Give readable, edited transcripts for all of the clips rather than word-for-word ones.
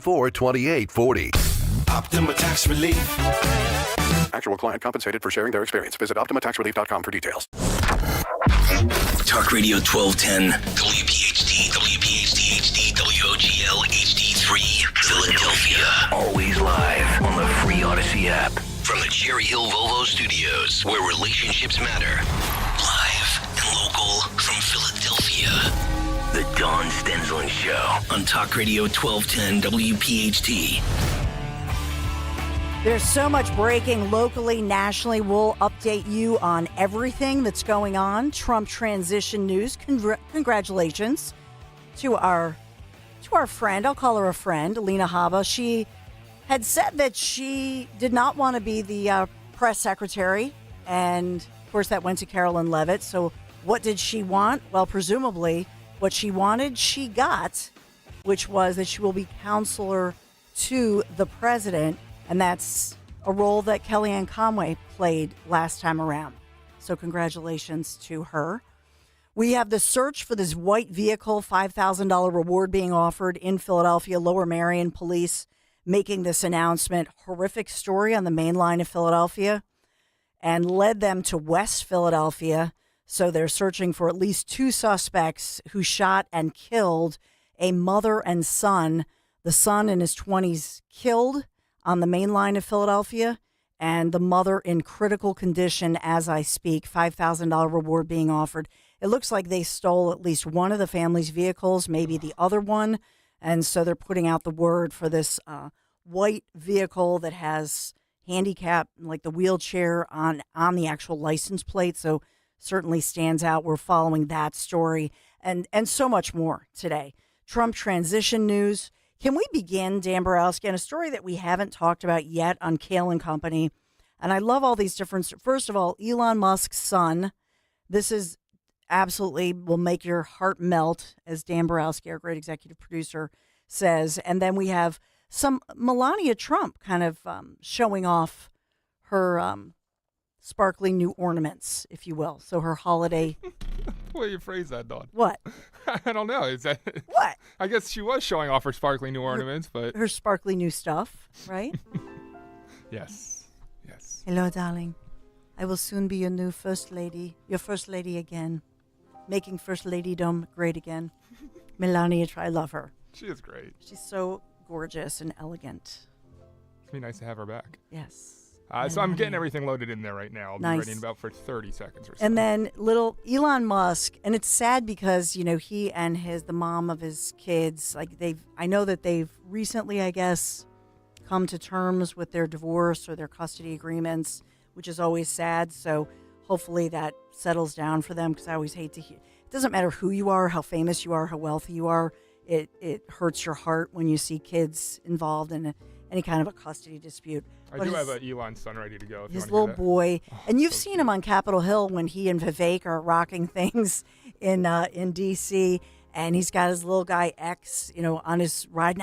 42840. Optima Tax Relief. Actual client compensated for sharing their experience. Visit OptimaTaxRelief.com for details. Talk Radio 1210. WPHT, WPHT HD, WOGL HD3, Philadelphia. Always live on the free Odyssey app. From the Cherry Hill Volvo Studios, where relationships matter. Live and local from Philadelphia. The Dawn Stensland Show. On Talk Radio 1210 WPHT. There's so much breaking locally, nationally. We'll update you on everything that's going on. Trump transition news. Congratulations to our friend. I'll call her a friend, Alina Habba. She had said that she did not want to be the press secretary. And, of course, that went to Carolyn Leavitt. So what did she want? Well, presumably what she wanted, she got, which was that she will be counselor to the president. And that's a role that Kellyanne Conway played last time around. So congratulations to her. We have the search for this white vehicle, $5,000 reward being offered in Philadelphia. Lower Merion police making this announcement. Horrific story on the main line of Philadelphia and led them to West Philadelphia. So they're searching for at least two suspects who shot and killed a mother and son. The son in his 20s killed on the main line of Philadelphia, and the mother in critical condition as I speak. $5,000 reward being offered. It looks like they stole at least one of the family's vehicles, maybe the other one, and so they're putting out the word for this white vehicle that has handicap, like the wheelchair on the actual license plate, so certainly stands out. We're following that story and so much more today. Trump transition news. Can we begin, Dan Borowski, on a story that we haven't talked about yet on Kale and Company? And I love all these different. First of all, Elon Musk's son. This is absolutely will make your heart melt, as Dan Borowski, our great executive producer, says. And then we have some Melania Trump kind of showing off her sparkly new ornaments, if you will. So her holiday. The way you phrase that, Dawn. What? I don't know. Is that what? I guess she was showing off her sparkly new ornaments, but her sparkly new stuff, right? Yes. Hello, darling. I will soon be your new first lady, your first lady again, making first ladydom great again. Melania, I love her. She is great. She's so gorgeous and elegant. It'd be nice to have her back. Yes. So I'm getting everything loaded in there right now. I'll nice. be ready in about for 30 seconds or so. And then little Elon Musk, and it's sad because, you know, he and the mom of his kids, like I know that they've recently, I guess, come to terms with their divorce or their custody agreements, which is always sad. So hopefully that settles down for them, because I always hate to hear. It doesn't matter who you are, how famous you are, how wealthy you are. It hurts your heart when you see kids involved in any kind of a custody dispute. I do have an Elon son ready to go. If his you want little boy, and you've seen him on Capitol Hill when he and Vivek are rocking things in D.C. And he's got his little guy X, you know, riding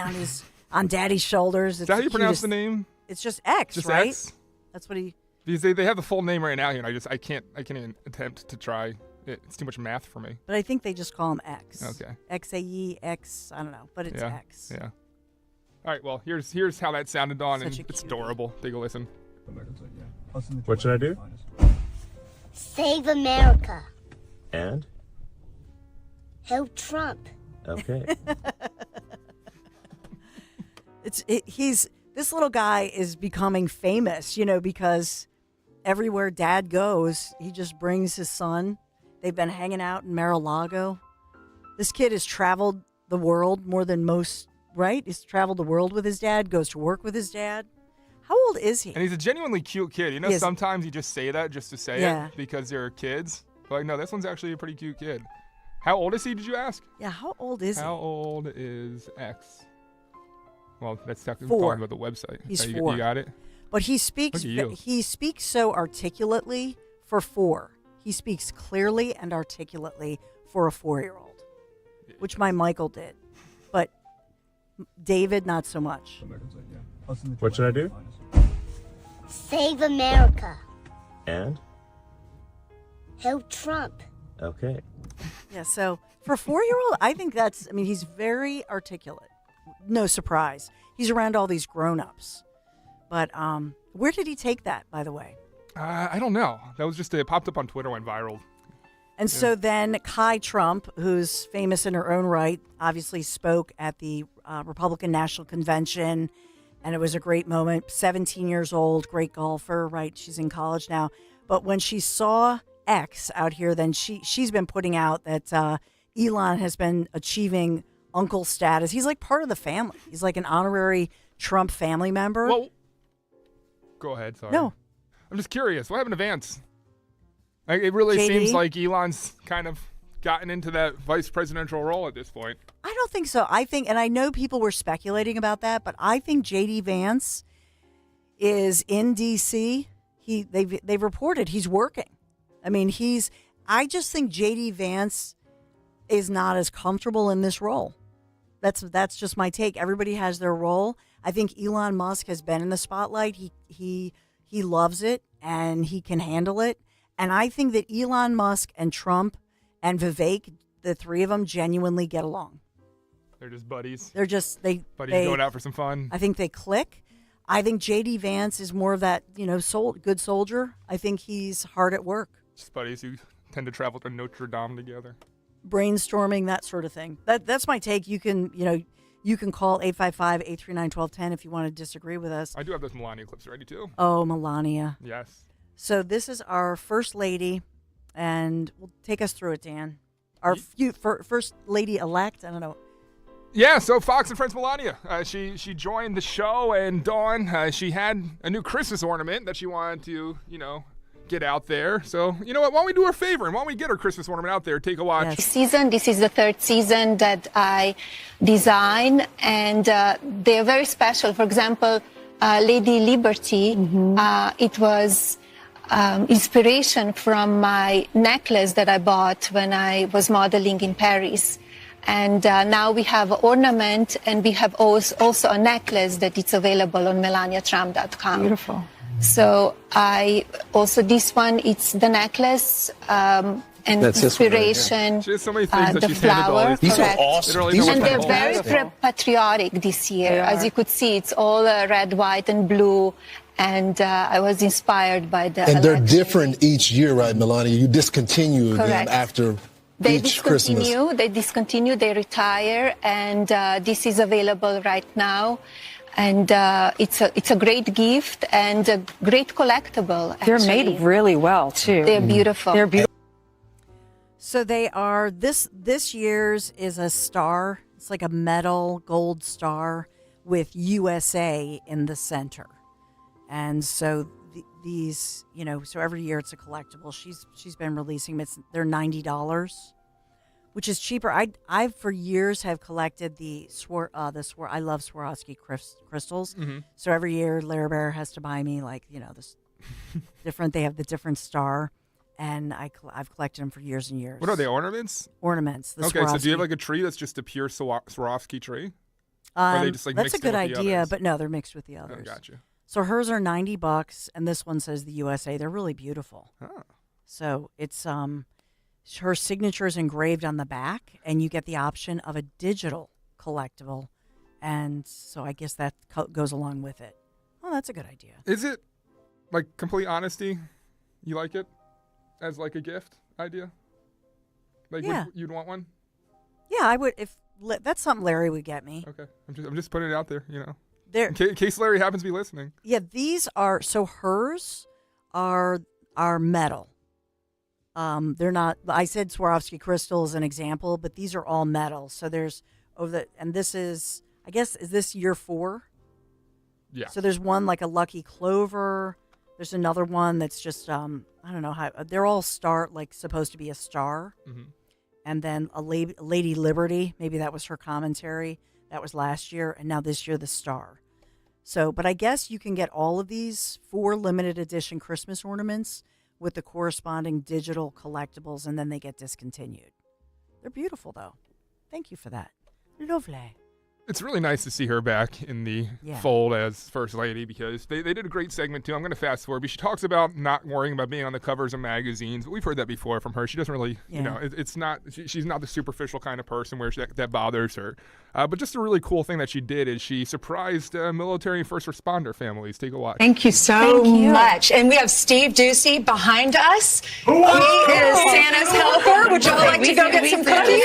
on Daddy's shoulders. Is that how you pronounce the name? It's just X, just right? X? That's what he. Because they have the full name right now here, and I can't even attempt to try. It's too much math for me. But I think they just call him X. Okay. XAE, X, I don't know, but it's X. Yeah. All right, well, here's how that sounded on, and it's cutie. adorable. Take a listen. What should I do? Save America. And? Help Trump. Okay. This little guy is becoming famous, you know, because everywhere Dad goes, he just brings his son. They've been hanging out in Mar-a-Lago. This kid has traveled the world more than most. Right? He's traveled the world with his dad, goes to work with his dad. How old is he? And he's a genuinely cute kid. You know, sometimes you just say that just to say it because they're kids. But like, no, this one's actually a pretty cute kid. How old is he, did you ask? Yeah, how old is he? How old is X? Well, that's talking 4. about the website. He's 4.4. You got it? But he speaks so articulately for 4. He speaks clearly and articulately for a 4-year-old, which my Michael did. But David, not so much. What should I do? Save America. And? Help Trump. Okay. Yeah, so for a 4-year-old, I think he's very articulate. no surprise. He's around all these grown-ups. But where did he take that, by the way? I don't know. That was just it popped up on Twitter, went viral. And so then Kai Trump, who's famous in her own right, obviously spoke at the Republican National Convention, and it was a great moment. 17 years old, great golfer, right? She's in college now. But when she saw X out here, then she's been putting out that Elon has been achieving uncle status. He's like part of the family. He's like an honorary Trump family member. Well, go ahead. Sorry. No. I'm just curious. What happened to Vance? Like, it really JD? seems like Elon's kind of gotten into that vice presidential role at this point. I don't think so. I think, and I know people were speculating about that, but I think J.D. Vance is in D.C. They've reported he's working. I mean, I just think J.D. Vance is not as comfortable in this role. That's just my take. Everybody has their role. I think Elon Musk has been in the spotlight. He loves it and he can handle it. And I think that Elon Musk and Trump and Vivek, the three of them, genuinely get along. They're just buddies. They're just buddies going out for some fun. I think they click. I think J.D. Vance is more of that, good soldier. I think he's hard at work. Just buddies who tend to travel to Notre Dame together. Brainstorming, that sort of thing. That's my take. You can call 855-839-1210 if you want to disagree with us. I do have those Melania clips ready too. Oh, Melania. Yes. So this is our first lady, and we'll take us through it, Dan. Our first lady-elect, I don't know. Yeah, so Fox and Friends Melania, she joined the show, and Dawn, she had a new Christmas ornament that she wanted to, get out there. So, you know what, why don't we do her a favor, and why don't we get her Christmas ornament out there, take a watch. Yes. This is the third season that I design, and they're very special. For example, Lady Liberty, it was inspiration from my necklace that I bought when I was modeling in Paris. And now we have an ornament, and we have also a necklace that it's available on melaniatrump.com. Beautiful. So this one, it's the necklace and that's inspiration. She has so many things that the she's handed all flower, these. these are awesome. And they're very patriotic this year. As you could see, it's all red, white, and blue. And I was inspired by the And election. they're different each year, right, Melania? You discontinue them Correct. after They each Christmas. discontinue, they retire, and this is available right now. And it's a great gift and a great collectible. Actually. They're made really well too. They're beautiful. They're beautiful. So they are, this year's is a star. It's like a metal gold star with USA in the center. And so these, so every year it's a collectible. She's been releasing them. They're $90, which is cheaper. I for years have collected I love Swarovski crystals. Mm-hmm. So every year Larry Bear has to buy me this different. They have the different star, and I've collected them for years and years. What are they, ornaments? Ornaments. Okay, Swarovski. so do you have a tree that's just a pure Swarovski tree? Or are they just that's mixed a good in with the idea, others? but no, they're mixed with the others. Oh, gotcha. So hers are $90, and this one says the USA. They're really beautiful. Oh. So it's her signature is engraved on the back, and you get the option of a digital collectible, and so I guess that goes along with it. Oh, that's a good idea. Is it complete honesty? You like it as a gift idea? Yeah. You'd want one? Yeah, I would. If that's something Larry would get me. Okay, I'm just putting it out there. There, in case Larry happens to be listening. Yeah, these are hers are metal. They're not. I said Swarovski crystal as an example, but these are all metal. So there's and this is, I guess, is this year 4? Yeah. So there's one like a lucky clover. There's another one that's just I don't know how they're all supposed to be a star. Mm-hmm. And then a Lady Liberty. Maybe that was her commentary. That was last year, and now this year the star. So, but I guess you can get all of these 4 limited edition Christmas ornaments with the corresponding digital collectibles, and then they get discontinued. They're beautiful, though. Thank you for that. Lovely. It's really nice to see her back in the fold as First Lady because they did a great segment, too. I'm going to fast forward. But she talks about not worrying about being on the covers of magazines. But we've heard that before from her. She doesn't really, it's not, she's not the superficial kind of person where that bothers her. But just a really cool thing that she did is she surprised military and first responder families. Take a watch. Thank you so much. And we have Steve Ducey behind us. He is Santa's helper. Would you like to go get some cookies?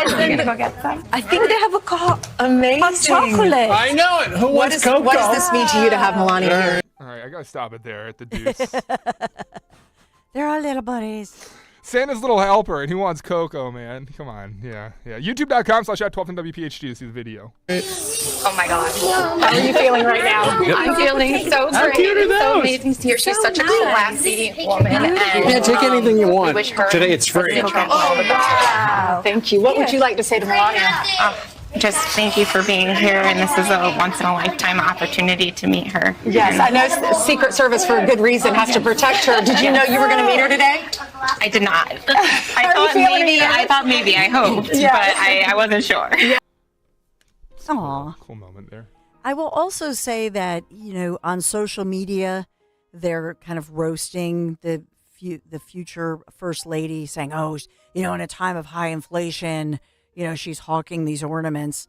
I think they have a call. Amazing. Hot chocolate. I know it. Who wants cocoa? What does this mean to you to have Melania here? All right, I got to stop it there at the deuce. They're our little buddies. Santa's little helper, and he wants cocoa, man. Come on. Yeah. YouTube.com/@12WPHT to see the video. Oh, my God. How are you feeling right now? I'm feeling so great. It's so amazing to see her. She's such a classy woman. Yeah, take anything you want. Today it's free. Wow. Thank you. What would you like to say to Melania? Just thank you for being here, and this is a once-in-a-lifetime opportunity to meet her. Yes, I know Secret Service, for a good reason, has to protect her. Did you know you were going to meet her today? I did not. I thought maybe, I hoped, but I wasn't sure. Aw. Cool moment there. I will also say that, on social media, they're kind of roasting the future First Lady, saying, in a time of high inflation, she's hawking these ornaments.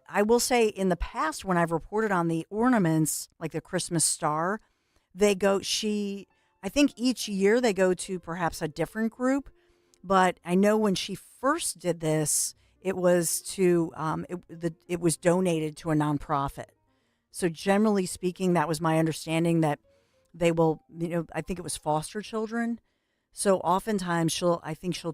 I will say in the past when I've reported on the ornaments, like the Christmas star, I think each year they go to perhaps a different group. But I know when she first did this, it was it was donated to a nonprofit. So generally speaking, that was my understanding that they will, I think it was foster children. So oftentimes she'll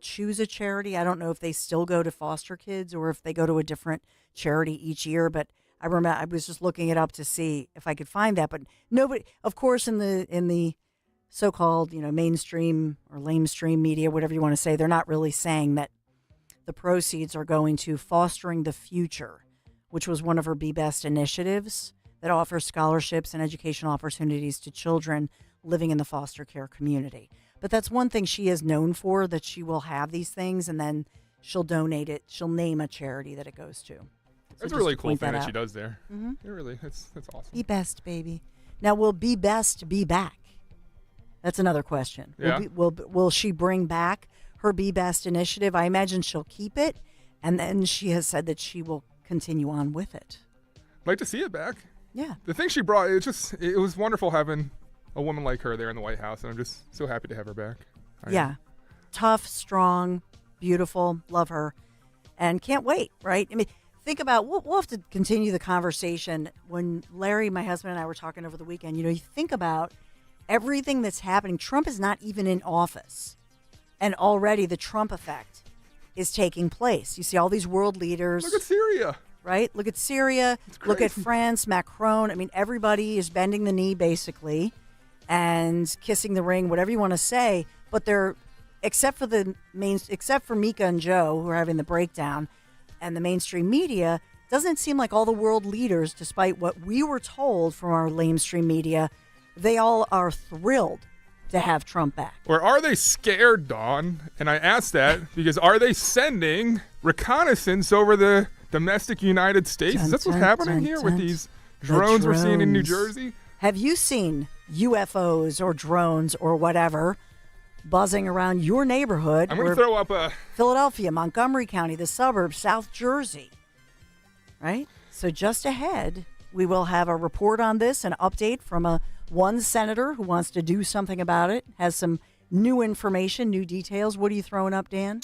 choose a charity. I don't know if they still go to foster kids or if they go to a different charity each year, but I remember I was just looking it up to see if I could find that. But nobody, of course, in the so-called, mainstream or lamestream media, whatever you want to say, they're not really saying that the proceeds are going to Fostering the Future, which was one of her Be Best initiatives that offers scholarships and educational opportunities to children living in the foster care community. But that's one thing she is known for, that she will have these things and then she'll donate it. She'll name a charity that it goes to. That's a really cool thing that she does there. Mm-hmm. That's awesome. Be Best, baby. Now, will Be Best be back? That's another question. Yeah. Will she bring back her Be Best initiative? I imagine she'll keep it, and then she has said that she will continue on with it. I'd like to see it back. Yeah. The thing she brought, it was wonderful having a woman like her there in the White House, and I'm just so happy to have her back. Yeah. Tough, strong, beautiful, love her, and can't wait, right? I mean, think about, we'll have to continue the conversation. When Larry, my husband, and I were talking over the weekend, you think about everything that's happening. Trump is not even in office, and already the Trump effect is taking place. You see all these world leaders. Look at Syria. Right? Look at Syria. Look at France, Macron. I mean, everybody is bending the knee, basically, and kissing the ring, whatever you want to say. But they're, except for Mika and Joe, who are having the breakdown, and the mainstream media, doesn't seem like all the world leaders, despite what we were told from our mainstream media, they all are thrilled to have Trump back. Or are they scared, Dawn? And I ask that because are they sending reconnaissance over the domestic United States? Is that what's happening here with these drones we're seeing in New Jersey? Have you seen UFOs or drones or whatever buzzing around your neighborhood? I'm going to throw up a... Philadelphia, Montgomery County, the suburbs, South Jersey. Right? So just ahead, we will have a report on this, an update from one senator who wants to do something about it, has some new information, new details. What are you throwing up, Dan?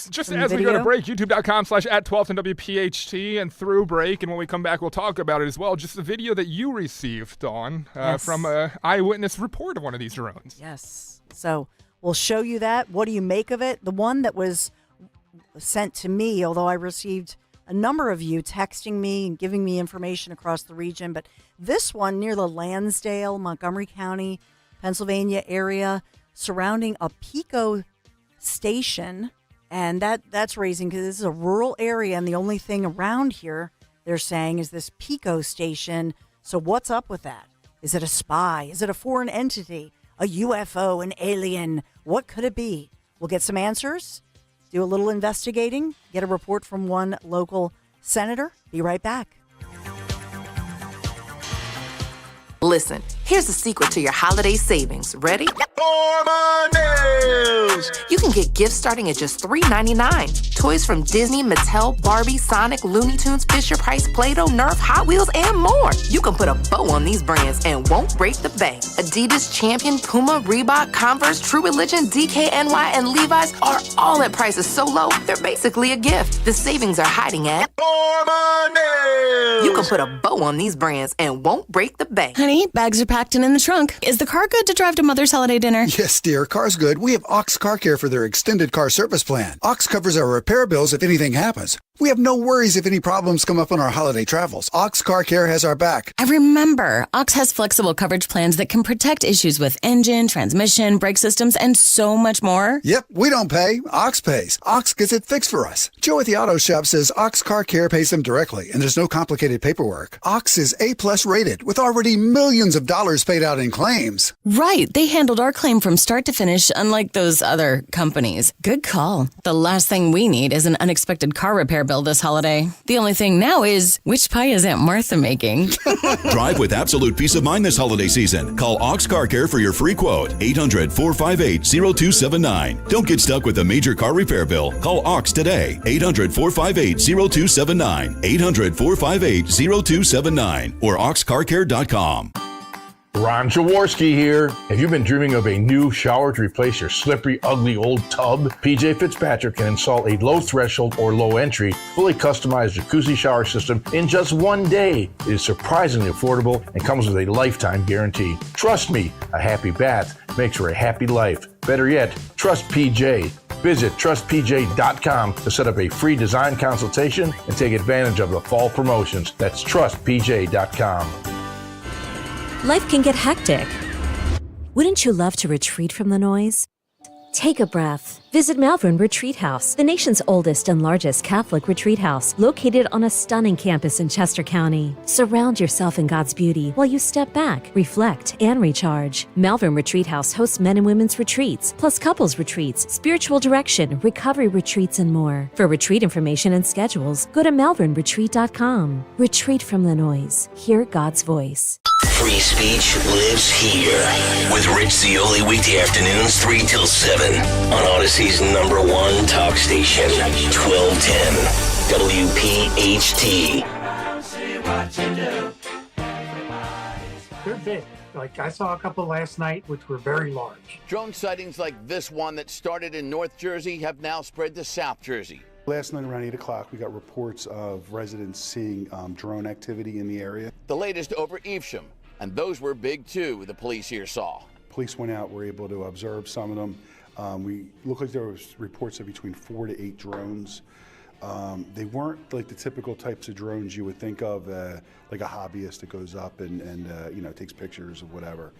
Just as we go to break, youtube.com/@12WPHT, and through break, and when we come back, we'll talk about it as well. Just the video that you received, Dawn, from an eyewitness report of one of these drones. Yes. So we'll show you that. What do you make of it? The one that was sent to me, although I received a number of you texting me and giving me information across the region, but this one near the Lansdale, Montgomery County, Pennsylvania area, surrounding a Pico station, and that's raising because this is a rural area, and the only thing around here, they're saying, is this Pico station. So what's up with that? Is it a spy? Is it a foreign entity? A UFO? An alien? What could it be? We'll get some answers, do a little investigating, get a report from one local Senator, be right back. Listen, here's the secret to your holiday savings. Ready? You can get gifts starting at just $3.99. Toys from Disney, Mattel, Barbie, Sonic, Looney Tunes, Fisher-Price, Play-Doh, Nerf, Hot Wheels, and more. You can put a bow on these brands and won't break the bank. Adidas, Champion, Puma, Reebok, Converse, True Religion, DKNY, and Levi's are all at prices so low, they're basically a gift. The savings are hiding at You can put a bow on these brands and won't break the bank. Honey, bags are packed and in the trunk. Is the car good to drive to Mother's holiday dinner? Yes, dear. Car's good. We have Ox Car Care for their extended car service plan. Ox covers our repair bills if anything happens. We have no worries if any problems come up on our holiday travels. Ox Car Care has our back. I remember. Ox has flexible coverage plans that can protect issues with engine, transmission, brake systems, and so much more. Yep, we don't pay. Ox pays. Ox gets it fixed for us. Joe at the auto shop says Ox Car Care pays them directly, and there's no complicated paperwork. Ox is A+ rated, with already millions of dollars paid out in claims. Right. They handled our claim from start to finish, unlike those other companies. Good call. The last thing we need is an unexpected car repair bill this holiday. The only thing now is, which pie is Aunt Martha making? Drive with absolute peace of mind this holiday season. Call Ox Car Care for your free quote. 800-458-0279. Don't get stuck with a major car repair bill. Call Ox today. 800-458-0279. 800-458-0279 or oxcarcare.com. Ron Jaworski here. Have you been dreaming of a new shower to replace your slippery, ugly old tub? PJ Fitzpatrick can install a low threshold or low entry, fully customized jacuzzi shower system in just one day. It is surprisingly affordable and comes with a lifetime guarantee. Trust me, a happy bath makes for a happy life. Better yet, trust PJ. Visit trustpj.com to set up a free design consultation and take advantage of the fall promotions. That's trustpj.com. Life can get hectic. Wouldn't you love to retreat from the noise? Take a breath. Visit Malvern Retreat House, the nation's oldest and largest Catholic retreat house, located on a stunning campus in Chester County. Surround yourself in God's beauty while you step back, reflect, and recharge. Malvern Retreat House hosts men and women's retreats, plus couples retreats, spiritual direction, recovery retreats, and more. For retreat information and schedules, go to malvernretreat.com. Retreat from the noise. Hear God's voice. Free speech lives here with Rich Zioli weekday afternoons 3 till 7 on Odyssey's #1 talk station, 1210 WPHT. Good thing. Like I saw a couple last night, which were very large. Drone sightings like this one that started in North Jersey have now spread to South Jersey. Last night around 8 o'clock, we got reports of residents seeing drone activity in the area. The latest over Evesham, and those were big too, the police here saw. Police went out, were able to observe some of them. We looked like there was reports of between 4 to 8 drones. They weren't like the typical types of drones you would think of, like a hobbyist that goes up and takes pictures of whatever.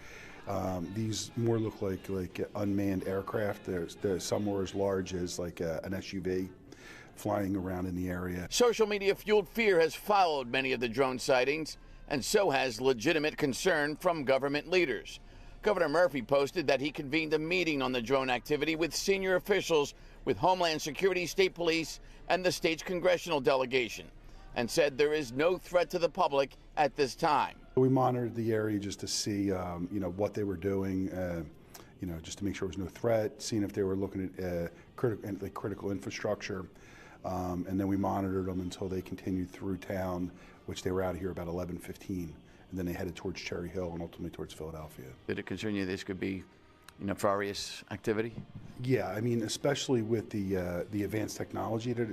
These more look like unmanned aircraft. There's some were as large as like an SUV. Flying around in the area. Social media fueled fear has followed many of the drone sightings, and so has legitimate concern from government leaders. Governor Murphy posted that he convened a meeting on the drone activity with senior officials with Homeland Security, State Police, and the state's congressional delegation, and said there is no threat to the public at this time. We monitored the area just to see, what they were doing, just to make sure there was no threat, seeing if they were looking at critical infrastructure. And then we monitored them until they continued through town, which they were out of here about 11:15, and then they headed towards Cherry Hill and ultimately towards Philadelphia. Did it concern you this could be nefarious activity? Yeah, I mean, especially with the advanced technology that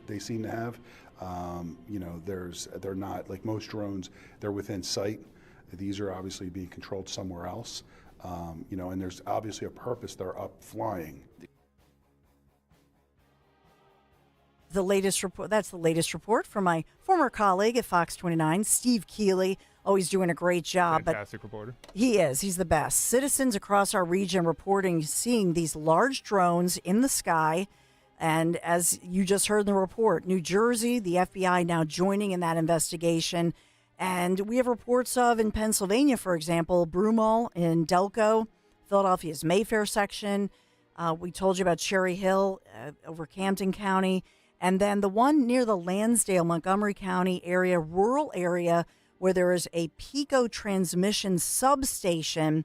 they seem to have. They're not like most drones. They're within sight. These are obviously being controlled somewhere else. And there's obviously a purpose. They're up flying. The latest report. That's the latest report from my former colleague at Fox 29, Steve Keeley. Always doing a great job. Fantastic reporter. He is. He's the best. Citizens across our region reporting seeing these large drones in the sky. And as you just heard in the report, New Jersey, the FBI now joining in that investigation. And we have reports of in Pennsylvania, for example, Broomall in Delco, Philadelphia's Mayfair section. We told you about Cherry Hill over Camden County. And then the one near the Lansdale, Montgomery County area, rural area, where there is a Pico transmission substation,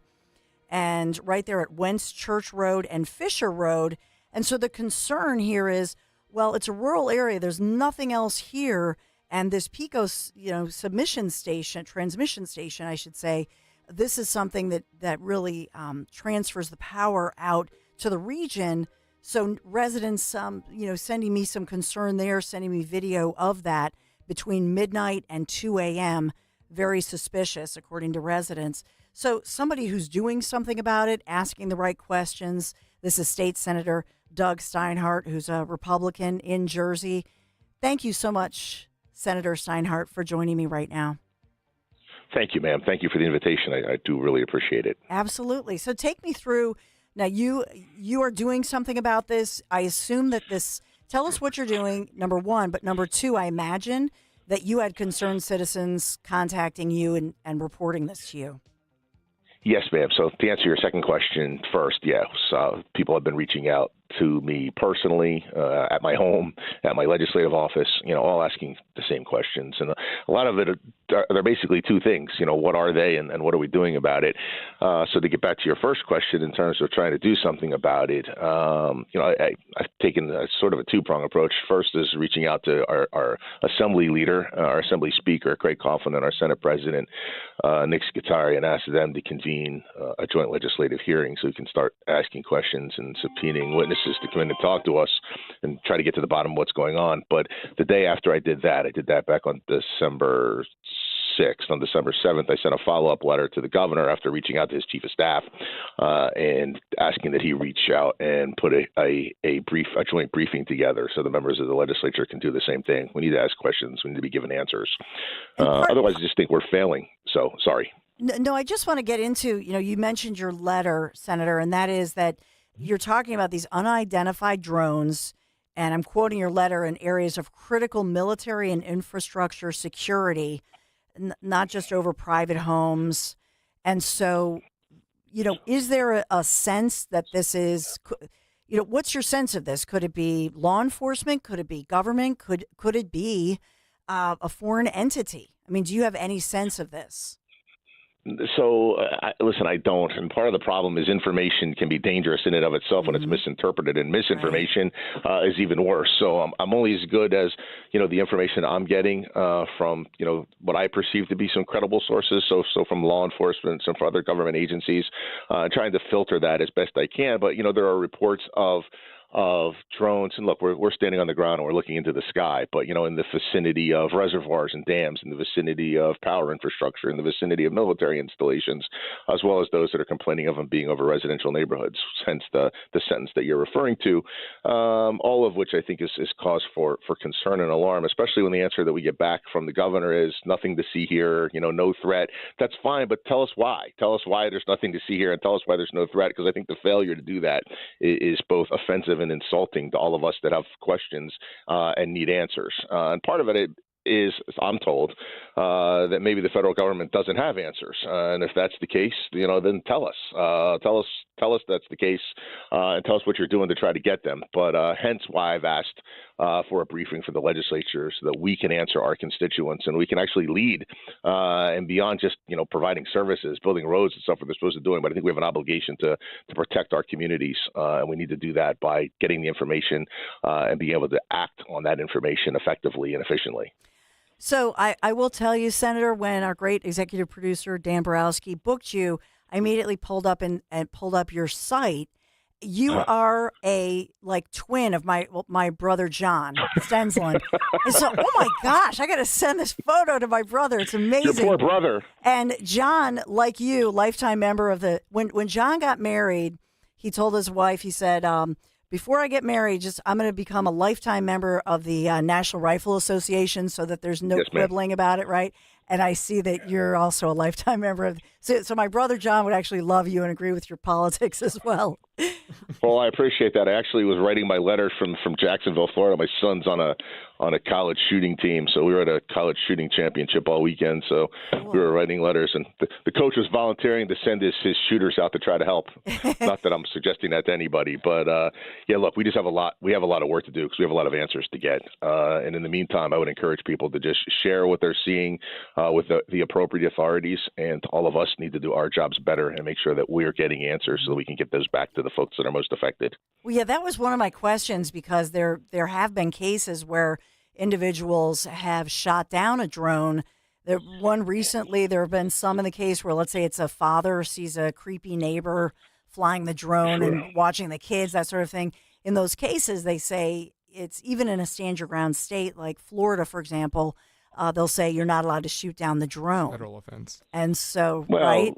and right there at Wentz Church Road and Fisher Road. And so the concern here is, well, it's a rural area. There's nothing else here. And this Pico, transmission station, I should say, this is something that really transfers the power out to the region. So residents, sending me some concern there, sending me video of that between midnight and 2 a.m., very suspicious, according to residents. So somebody who's doing something about it, asking the right questions. This is State Senator Doug Steinhardt, who's a Republican in Jersey. Thank you so much, Senator Steinhardt, for joining me right now. Thank you, ma'am. Thank you for the invitation. I do really appreciate it. Absolutely. So take me through. Now, you are doing something about this. I assume that tell us what you're doing, number one. But number two, I imagine that you had concerned citizens contacting you and reporting this to you. Yes, ma'am. So to answer your second question first, yes, people have been reaching out to me personally at my home, at my legislative office, all asking the same questions. And a lot of it, they're basically two things, what are they and what are we doing about it? So to get back to your first question in terms of trying to do something about it, I've taken sort of a two-pronged approach. First is reaching out to our assembly leader, our assembly speaker, Craig Coughlin, and our Senate president, Nick Scutari, and ask them to convene a joint legislative hearing so we can start asking questions and subpoenaing witnesses to come in and talk to us and try to get to the bottom of what's going on. But the day after I did that back on December 6th. On December 7th, I sent a follow-up letter to the governor after reaching out to his chief of staff and asking that he reach out and put a joint briefing together so the members of the legislature can do the same thing. We need to ask questions. We need to be given answers. Otherwise, I just think we're failing. So, sorry. No, I just want to get into, you mentioned your letter, Senator, and that is that you're talking about these unidentified drones, and I'm quoting your letter, in areas of critical military and infrastructure security, not just over private homes. And so, is there a sense that this is, what's your sense of this? Could it be law enforcement? Could it be government? Could it be a foreign entity? I mean, do you have any sense of this? So, listen, I don't. And part of the problem is information can be dangerous in and of itself when it's misinterpreted, and misinformation is even worse. So I'm only as good as, the information I'm getting from, what I perceive to be some credible sources. So from law enforcement and from other government agencies, trying to filter that as best I can. But, there are reports of drones, and look, we're standing on the ground and we're looking into the sky, but in the vicinity of reservoirs and dams, in the vicinity of power infrastructure, in the vicinity of military installations, as well as those that are complaining of them being over residential neighborhoods, hence the sentence that you're referring to, all of which I think is cause for concern and alarm, especially when the answer that we get back from the governor is nothing to see here, no threat. That's fine, but tell us why. Tell us why there's nothing to see here, and tell us why there's no threat, because I think the failure to do that is both offensive and insulting to all of us that have questions and need answers. And part of it is, I'm told, that maybe the federal government doesn't have answers. And if that's the case, then tell us. Tell us that's the case, and tell us what you're doing to try to get them. But hence why I've asked for a briefing for the legislature so that we can answer our constituents and we can actually lead and beyond just, providing services, building roads and stuff that they're supposed to doing. But I think we have an obligation to protect our communities, and we need to do that by getting the information and being able to act on that information effectively and efficiently. So I will tell you, Senator, when our great executive producer, Dan Borowski, booked you, I immediately pulled up your site. You are a twin of my brother, John Stensland. And so, oh my gosh, I got to send this photo to my brother. It's amazing. Your poor brother. And John, like you, lifetime member of when John got married, he told his wife, he said, before I get married, I'm going to become a lifetime member of the National Rifle Association so that there's no quibbling about it, right? And I see that you're also a lifetime member of. So my brother John would actually love you and agree with your politics as well. Well, I appreciate that. I actually was writing my letters from Jacksonville, Florida. My son's on a college shooting team, so we were at a college shooting championship all weekend. So we were writing letters, and the coach was volunteering to send his shooters out to try to help. Not that I'm suggesting that to anybody, but yeah, look, we just have a lot. We have a lot of work to do because we have a lot of answers to get. And in the meantime, I would encourage people to just share what they're seeing with the appropriate authorities, and all of us need to do our jobs better and make sure that we're getting answers so that we can get those back to the folks that are most affected. Well, yeah, that was one of my questions because there have been cases where individuals have shot down a drone. One recently, there have been some in the case where, let's say it's a father sees a creepy neighbor flying the drone and watching the kids, that sort of thing. In those cases, they say it's even in a stand your ground state like Florida, for example, they'll say you're not allowed to shoot down the drone. Federal offense. And so, Well, right?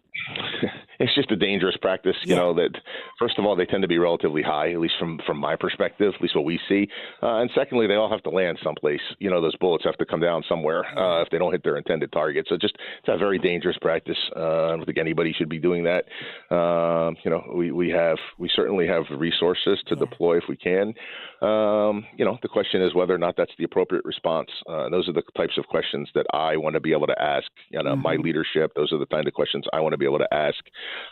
It's just a dangerous practice, you know, that first of all, they tend to be relatively high, at least from my perspective, at least what we see. And secondly, they all have to land someplace. You know, those bullets have to come down somewhere if they don't hit their intended target. So it's a very dangerous practice. I don't think anybody should be doing that. You know, we certainly have the resources to deploy if we can. You know, the question is whether or not that's the appropriate response. Those are the types of questions that I want to be able to ask, you know, my leadership. Those are the kind of questions I want to be able to ask.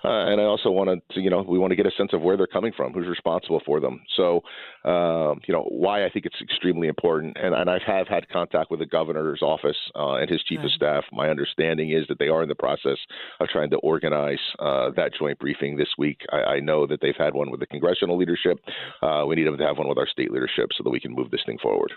And I also wanted to, you know, we want to get a sense of where they're coming from, who's responsible for them. So, you know, why I think it's extremely important. And I have had contact with the governor's office and his chief of staff. My understanding is that they are in the process of trying to organize that joint briefing this week. I know that they've had one with the congressional leadership. We need them to have one with our state leadership so that we can move this thing forward.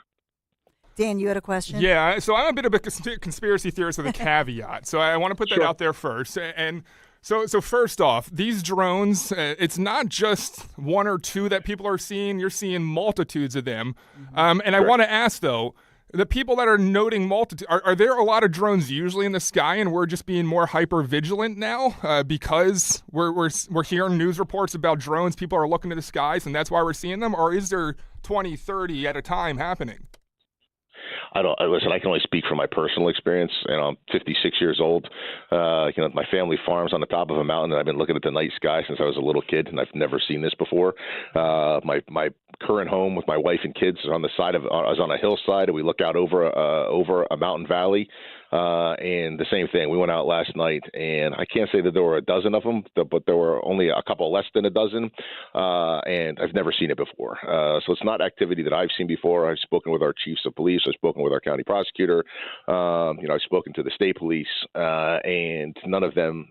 Dan, you had a question? Yeah, so I'm a bit of a conspiracy theorist with a caveat. So I want to put that out there first. And so first off, these drones, it's not just one or two that people are seeing. You're seeing multitudes of them. And I want to ask, though, the people that are noting multitude, are there a lot of drones usually in the sky and we're just being more hyper vigilant now because we're hearing news reports about drones, people are looking to the skies and that's why we're seeing them? Or is there 20, 30 at a time happening? Listen, I can only speak from my personal experience. You know, I'm 56 years old. You know, my family farms on the top of a mountain, and I've been looking at the night sky since I was a little kid, and I've never seen this before. My current home with my wife and kids is on the side of, I was on a hillside, and we look out over a mountain valley. And the same thing, we went out last night, and I can't say that there were a dozen of them, but there were only a couple less than a dozen, and I've never seen it before. So it's not activity that I've seen before. I've spoken with our chiefs of police. I've spoken with our county prosecutor. You know, I've spoken to the state police, and none of them,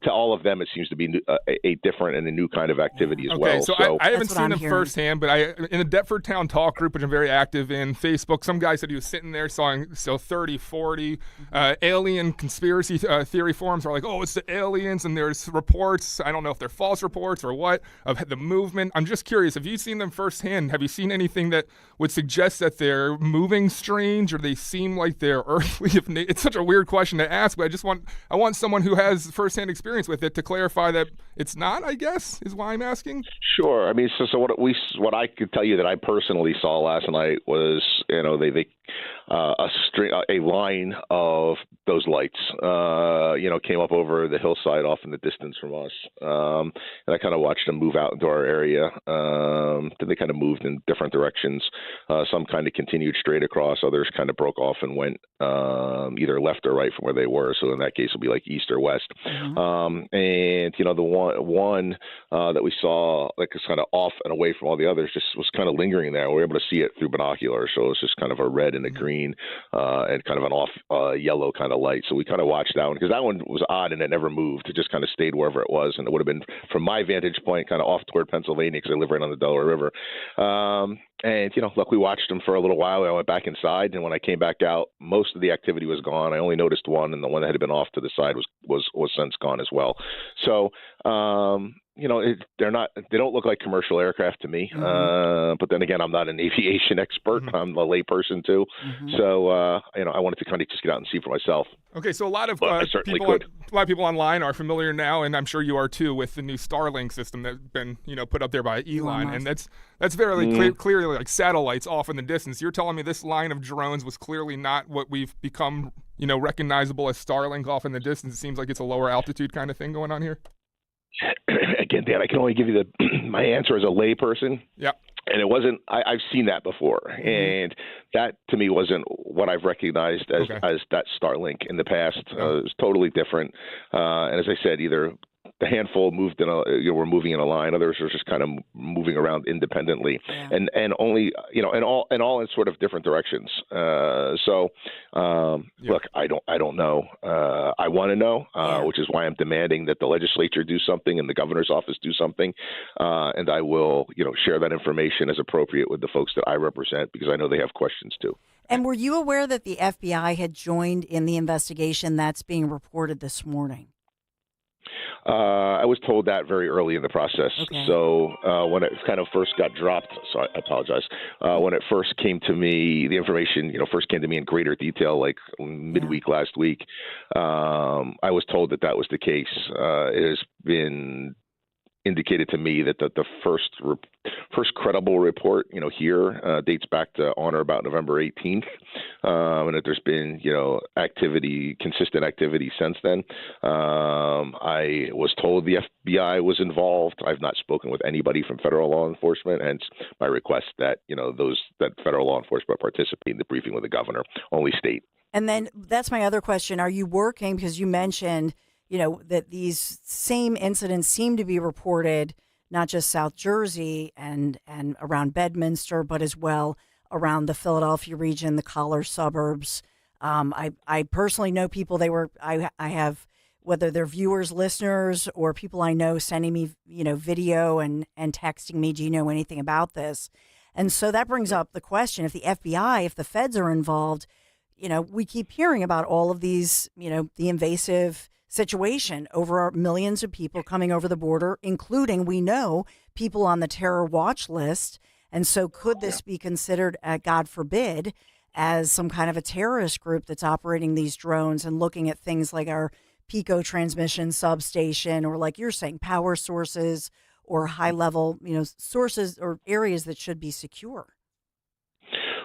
to all of them, it seems to be a different and a new kind of activity as well. So I haven't seen them firsthand, but in the Deptford Town Talk group, which I'm very active in, Facebook, some guy said he was sitting there saw 30, 40. Alien conspiracy theory forums are like, oh, it's the aliens, and there's reports, I don't know if they're false reports or what, of the movement. I'm just curious, have you seen them firsthand? Have you seen anything that would suggest that they're moving strange or they seem like they're earthly? It's such a weird question to ask, but I want someone who has firsthand experience with it to clarify that it's not, I guess, is why I'm asking. Sure. I mean, so what I could tell you that I personally saw last night was, you know, a line of those lights, you know, came up over the hillside off in the distance from us. And I kind of watched them move out into our area. Then they kind of moved in different directions. Some kind of continued straight across. Others kind of broke off and went either left or right from where they were. So in that case, it would be like east or west. And, you know, the one that we saw, like, it's kind of off and away from all the others, just was kind of lingering there. We were able to see it through binoculars. So it's just kind of a red and a green and kind of an off yellow kind of light. So we kind of watched that one because that one was odd and it never moved. It just kind of stayed wherever it was. And it would have been, from my vantage point, kind of off toward Pennsylvania because I live right on the Delaware River. And, you know, look, we watched them for a little while. I went back inside, and when I came back out, most of the activity was gone. I only noticed one, and the one that had been off to the side was since gone as well. So, you know, they don't look like commercial aircraft to me. But then again, I'm not an aviation expert. I'm a lay person too. So, you know, I wanted to kind of just get out and see for myself. Okay, so a lot of people online are familiar now, and I'm sure you are too, with the new Starlink system that's been, you know, put up there by Elon, and that's very clearly like satellites off in the distance. You're telling me this line of drones was clearly not what we've become, you know, recognizable as Starlink off in the distance. It seems like it's a lower altitude kind of thing going on here. again, Dan, I can only give you my answer as a layperson. Yep. And it wasn't. I've seen that before, and that to me wasn't what I've recognized as that Starlink in the past. It was totally different. And as I said, either the handful moved were moving in a line, others were just kind of moving around independently, and only and all in sort of different directions. Look, I don't know. I want to know, which is why I'm demanding that the legislature do something and the governor's office do something, and I will share that information as appropriate with the folks that I represent, because I know they have questions too. And were you aware that the FBI had joined in the investigation that's being reported this morning? I was told that very early in the process. Okay. So when it kind of first got dropped, so I apologize. When it first came to me, the information, first came to me in greater detail, like midweek last week. I was told that was the case. It has been indicated to me that the first credible report, here dates back to on or about November 18th, and that there's been, consistent activity since then. I was told the FBI was involved. I've not spoken with anybody from federal law enforcement, hence my request that, that federal law enforcement participate in the briefing with the governor, only state. And then that's my other question. Are you working, because you mentioned that these same incidents seem to be reported, not just South Jersey and around Bedminster, but as well around the Philadelphia region, the collar suburbs. I personally know people. I have, whether they're viewers, listeners, or people I know sending me, video and texting me, do you know anything about this? And so that brings up the question, if the FBI, if the feds are involved, we keep hearing about all of these, the invasive situation over millions of people coming over the border, including, we know, people on the terror watch list. And so could this be considered, God forbid, as some kind of a terrorist group that's operating these drones and looking at things like our Pico transmission substation, or like you're saying, power sources or high level, sources or areas that should be secure?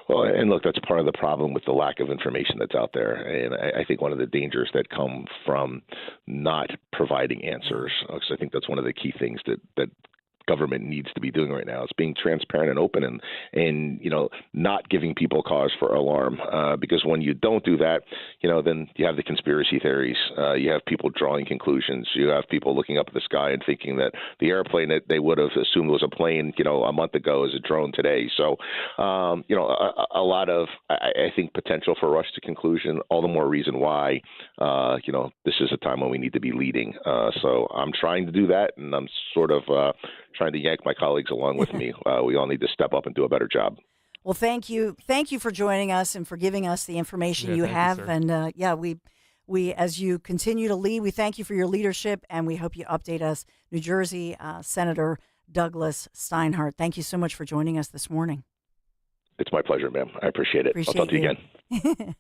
Well, and look, that's part of the problem with the lack of information that's out there. And I think one of the dangers that come from not providing answers, because I think that's one of the key things that government needs to be doing right now. It's being transparent and open and not giving people cause for alarm. Because when you don't do that, then you have the conspiracy theories. You have people drawing conclusions. You have people looking up at the sky and thinking that the airplane that they would have assumed was a plane, a month ago is a drone today. So, a lot of, I think, potential for rush to conclusion, all the more reason why, this is a time when we need to be leading. So I'm trying to do that, and I'm sort of trying to yank my colleagues along with me. We all need to step up and do a better job. Well, thank you for joining us and for giving us the information you have. And we, as you continue to lead, we thank you for your leadership, and we hope you update us. New Jersey Senator Douglas Steinhardt, thank you so much for joining us this morning. It's my pleasure, ma'am. I appreciate it. I'll talk to you again.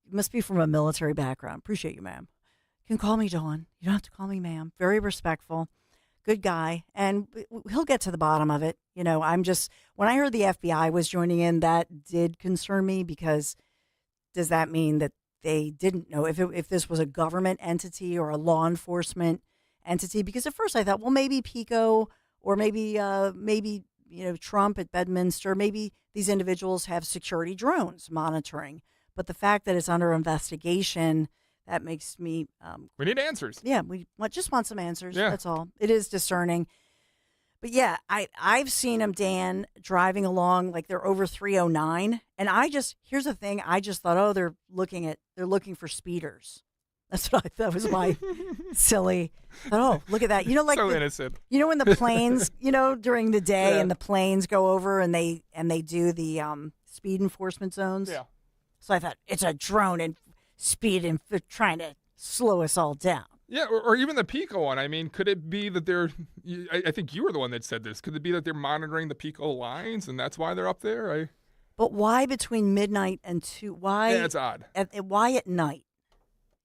You must be from a military background. Appreciate you, ma'am. You can call me Dawn. You don't have to call me ma'am. Very respectful. Good guy, and he'll get to the bottom of it. When I heard the FBI was joining in, that did concern me, because does that mean that they didn't know if this was a government entity or a law enforcement entity? Because at first I thought, well, maybe Pico, or maybe Trump at Bedminster, maybe these individuals have security drones monitoring. But the fact that it's under investigation, that makes me... we need answers. Yeah, we just want some answers. Yeah. That's all. It is discerning. But yeah, I've seen them, Dan, driving along like they're over 309. And here's the thing, I just thought, they're looking for speeders. That's what I thought was my silly. Look at that. So innocent. When the planes, during the day and the planes go over and they do the speed enforcement zones. Yeah. So I thought, it's a drone and speed and trying to slow us all down. Yeah, or even the Pico one. I mean, could it be that they're, I think you were the one that said this, could it be that they're monitoring the Pico lines and that's why they're up there? But why between midnight and 2? Why? Yeah, it's odd. Why at night?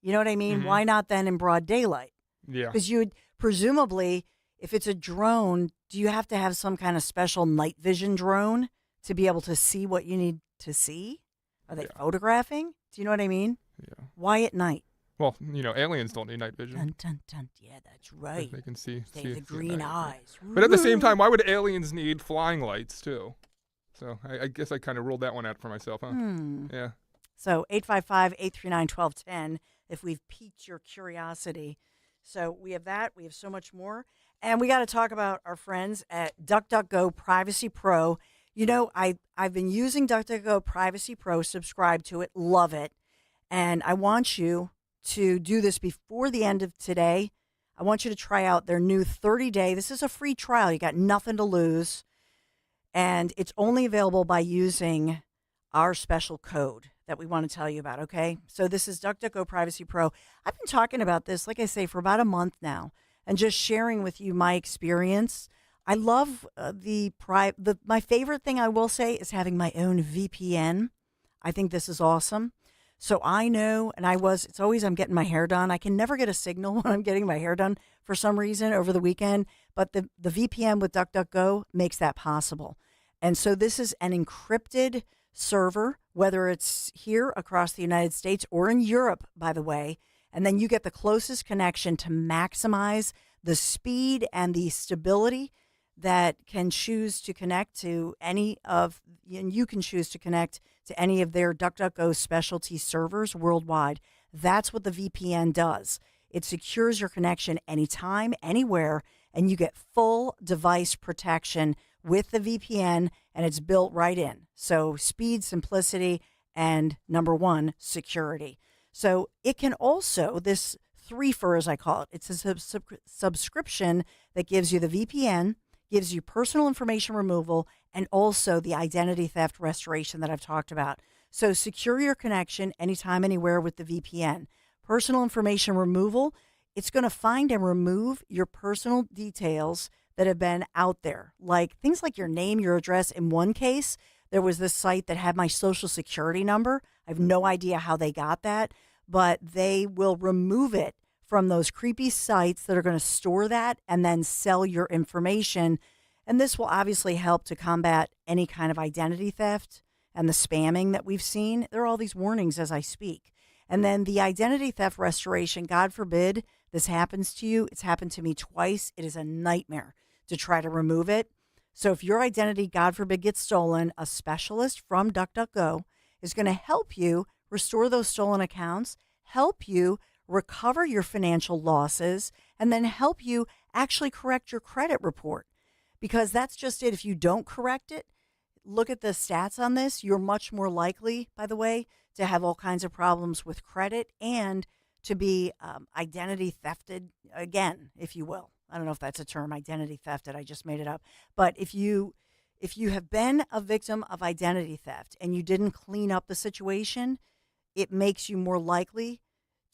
You know what I mean? Mm-hmm. Why not then in broad daylight? Yeah. Because you would, presumably, if it's a drone, do you have to have some kind of special night vision drone to be able to see what you need to see? Are they photographing? Do you know what I mean? Yeah. Why at night? Well, aliens don't need night vision. Dun, dun, dun. Yeah, that's right. They can see The green eyes. But at the same time, why would aliens need flying lights too? So I guess I kind of ruled that one out for myself, huh? Yeah. So 855-839-1210 if we've piqued your curiosity. So we have that. We have so much more. And we got to talk about our friends at DuckDuckGo Privacy Pro. I've been using DuckDuckGo Privacy Pro, subscribe to it, love it. And I want you to do this before the end of today. I want you to try out their new 30-day. This is a free trial. You got nothing to lose. And it's only available by using our special code that we want to tell you about, okay? So this is DuckDuckGo Privacy Pro. I've been talking about this, like I say, for about a month now, and just sharing with you my experience. I love my favorite thing I will say is having my own VPN. I think this is awesome. So I know, it's always I'm getting my hair done. I can never get a signal when I'm getting my hair done for some reason over the weekend, but the VPN with DuckDuckGo makes that possible. And so this is an encrypted server, whether it's here across the United States or in Europe, by the way, and then you get the closest connection to maximize the speed and the stability that can choose to connect to any of their DuckDuckGo specialty servers worldwide. That's what the VPN does. It secures your connection anytime, anywhere, and you get full device protection with the VPN, and it's built right in. So speed, simplicity, and number one, security. So it can also, this 3-fer as I call it, it's a subscription that gives you the VPN, gives you personal information removal, and also the identity theft restoration that I've talked about. So secure your connection anytime, anywhere with the VPN. Personal information removal, it's going to find and remove your personal details that have been out there, like things like your name, your address. In one case, there was this site that had my social security number. I have no idea how they got that, but they will remove it from those creepy sites that are going to store that and then sell your information. And this will obviously help to combat any kind of identity theft and the spamming that we've seen. There are all these warnings as I speak. And then the identity theft restoration, God forbid this happens to you. It's happened to me twice. It is a nightmare to try to remove it. So if your identity, God forbid, gets stolen, a specialist from DuckDuckGo is going to help you restore those stolen accounts, help you recover your financial losses, and then help you actually correct your credit report. Because that's just it. If you don't correct it, look at the stats on this. You're much more likely, by the way, to have all kinds of problems with credit and to be identity thefted again, if you will. I don't know if that's a term, identity thefted. I just made it up. But if you have been a victim of identity theft and you didn't clean up the situation, it makes you more likely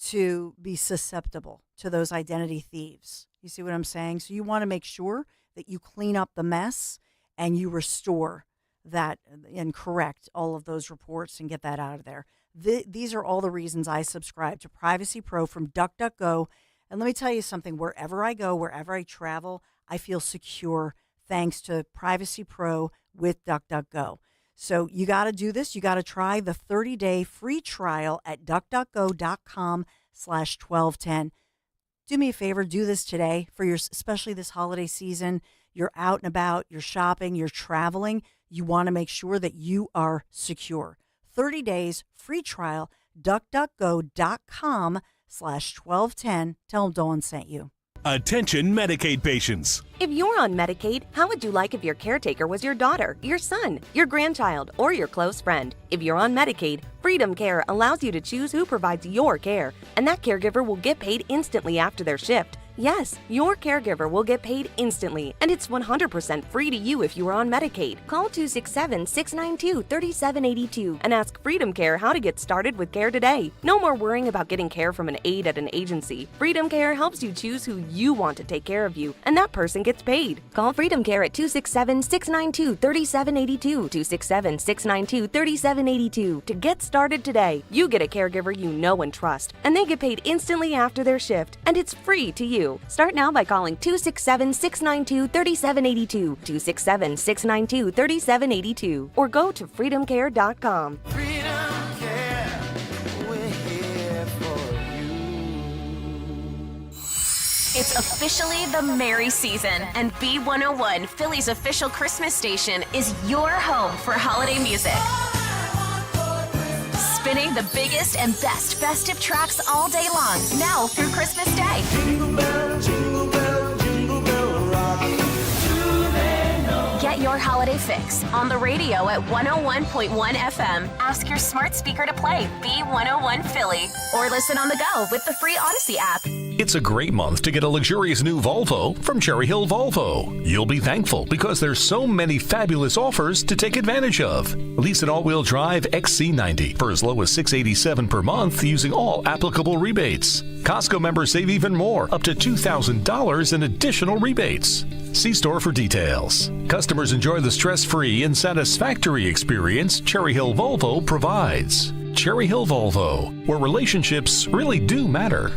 to be susceptible to those identity thieves. You see what I'm saying? So you want to make sure that you clean up the mess and you restore that and correct all of those reports and get that out of there. These are all the reasons I subscribe to Privacy Pro from DuckDuckGo. And let me tell you something, wherever I go, wherever I travel, I feel secure thanks to Privacy Pro with DuckDuckGo. So you got to do this. You got to try the 30-day free trial at duckduckgo.com/1210. Do me a favor, do this today especially this holiday season. You're out and about, you're shopping, you're traveling. You want to make sure that you are secure. 30 days, free trial, duckduckgo.com/1210. Tell them Dawn sent you. Attention Medicaid patients. If you're on Medicaid, how would you like if your caretaker was your daughter, your son, your grandchild, or your close friend? If you're on Medicaid, Freedom Care allows you to choose who provides your care, and that caregiver will get paid instantly after their shift. Yes, your caregiver will get paid instantly, and it's 100% free to you if you are on Medicaid. Call 267-692-3782 and ask Freedom Care how to get started with care today. No more worrying about getting care from an aide at an agency. Freedom Care helps you choose who you want to take care of you, and that person gets paid. Call Freedom Care at 267-692-3782, 267-692-3782 to get started today. You get a caregiver you know and trust, and they get paid instantly after their shift, and it's free to you. Start now by calling 267-692-3782, 267-692-3782, or go to freedomcare.com. Freedom Care, we're here for you. It's officially the merry season, and B101, Philly's official Christmas station, is your home for holiday music. Spinning the biggest and best festive tracks all day long, now through Christmas Day. Jingle bell, jingle bell, jingle bell rock. Get your holiday fix on the radio at 101.1 FM. Ask your smart speaker to play B101 Philly, or listen on the go with the free Odyssey app. It's a great month to get a luxurious new Volvo from Cherry Hill Volvo. You'll be thankful because there's so many fabulous offers to take advantage of. Lease an all-wheel drive XC90 for as low as $687 per month using all applicable rebates. Costco members save even more, up to $2,000 in additional rebates. See store for details. Customers enjoy the stress-free and satisfactory experience Cherry Hill Volvo provides. Cherry Hill Volvo, where relationships really do matter.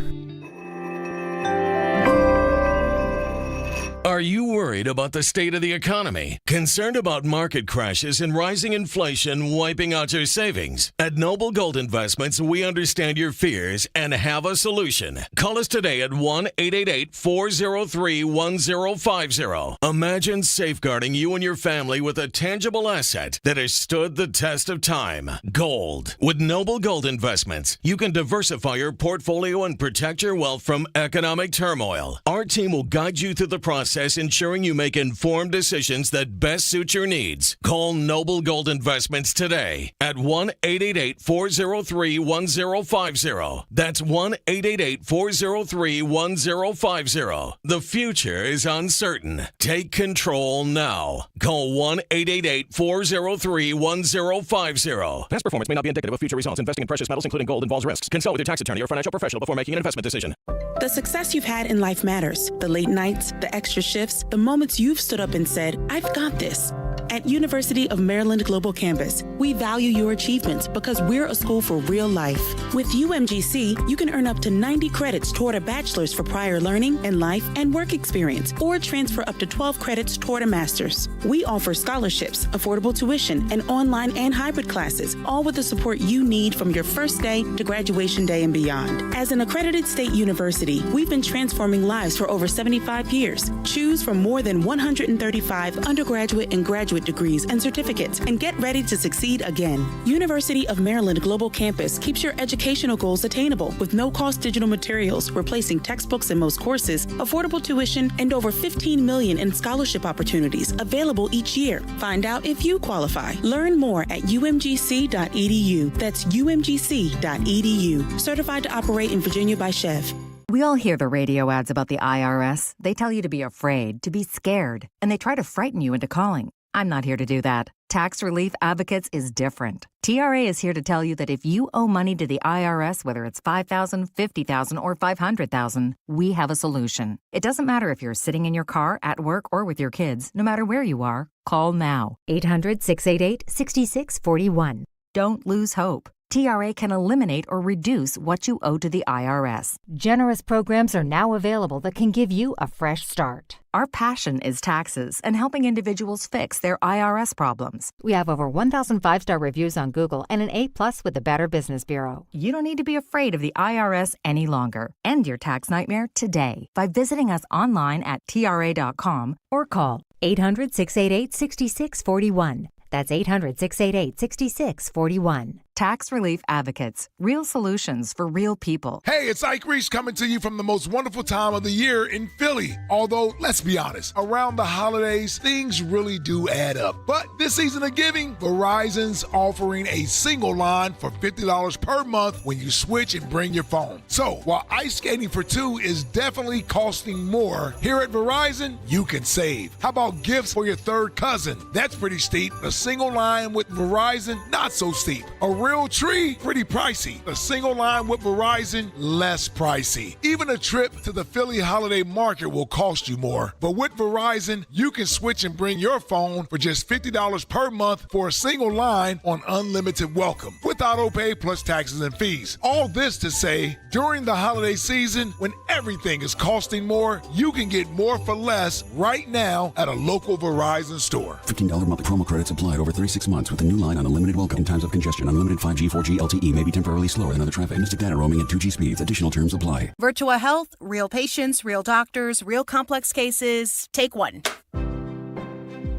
Are you worried about the state of the economy? Concerned about market crashes and rising inflation wiping out your savings? At Noble Gold Investments, we understand your fears and have a solution. Call us today at 1-888-403-1050. Imagine safeguarding you and your family with a tangible asset that has stood the test of time. Gold. With Noble Gold Investments, you can diversify your portfolio and protect your wealth from economic turmoil. Our team will guide you through the process, ensuring you make informed decisions that best suit your needs. Call Noble Gold Investments today at 1-888-403-1050. That's 1-888-403-1050. The future is uncertain. Take control now. Call 1-888-403-1050. Past performance may not be indicative of future results. Investing in precious metals, including gold, involves risks. Consult with your tax attorney or financial professional before making an investment decision. The success you've had in life matters. The late nights, the extra shifts, the moments you've stood up and said, I've got this. At University of Maryland Global Campus, we value your achievements because we're a school for real life. With UMGC, you can earn up to 90 credits toward a bachelor's for prior learning and life and work experience, or transfer up to 12 credits toward a master's. We offer scholarships, affordable tuition, and online and hybrid classes, all with the support you need from your first day to graduation day and beyond. As an accredited state university, we've been transforming lives for over 75 years. Choose from more than 135 undergraduate and graduate degrees and certificates, and get ready to succeed again. University of Maryland Global Campus keeps your educational goals attainable with no-cost digital materials, replacing textbooks in most courses, affordable tuition, and over $15 million in scholarship opportunities available each year. Find out if you qualify. Learn more at umgc.edu. That's umgc.edu. Certified to operate in Virginia by Chev. We all hear the radio ads about the IRS. They tell you to be afraid, to be scared, and they try to frighten you into calling. I'm not here to do that. Tax Relief Advocates is different. TRA is here to tell you that if you owe money to the IRS, whether it's $5,000, $50,000, or $500,000, we have a solution. It doesn't matter if you're sitting in your car, at work, or with your kids. No matter where you are, call now. 800-688-6641. Don't lose hope. TRA can eliminate or reduce what you owe to the IRS. Generous programs are now available that can give you a fresh start. Our passion is taxes and helping individuals fix their IRS problems. We have over 1,000 5-star reviews on Google and an A+ with the Better Business Bureau. You don't need to be afraid of the IRS any longer. End your tax nightmare today by visiting us online at TRA.com or call 800-688-6641. That's 800-688-6641. Tax Relief Advocates. Real solutions for real people. Hey, it's Ike Reese coming to you from the most wonderful time of the year in Philly. Although, let's be honest, around the holidays, things really do add up. But this season of giving, Verizon's offering a single line for $50 per month when you switch and bring your phone. So, while ice skating for two is definitely costing more, here at Verizon, you can save. How about gifts for your third cousin? That's pretty steep. A single line with Verizon, not so steep. A real tree, pretty pricey. A single line with Verizon, less pricey. Even a trip to the Philly holiday market will cost you more. But with Verizon, you can switch and bring your phone for just $50 per month for a single line on unlimited welcome, with auto pay plus taxes and fees. All this to say, during the holiday season, when everything is costing more, you can get more for less right now at a local Verizon store. $15 monthly promo credits applied over 36 months with a new line on unlimited welcome in times of congestion. Unlimited Unlimited 5G, 4G LTE may be temporarily slower than other traffic. Mystic data roaming at 2G speeds. Additional terms apply. Virtua Health, real patients, real doctors, real complex cases. Take one.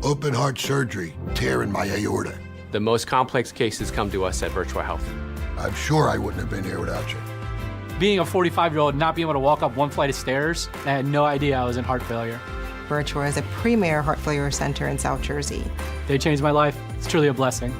Open heart surgery, tear in my aorta. The most complex cases come to us at Virtua Health. I'm sure I wouldn't have been here without you. Being a 45-year-old, not being able to walk up one flight of stairs, I had no idea I was in heart failure. Virtua is a premier heart failure center in South Jersey. They changed my life. It's truly a blessing.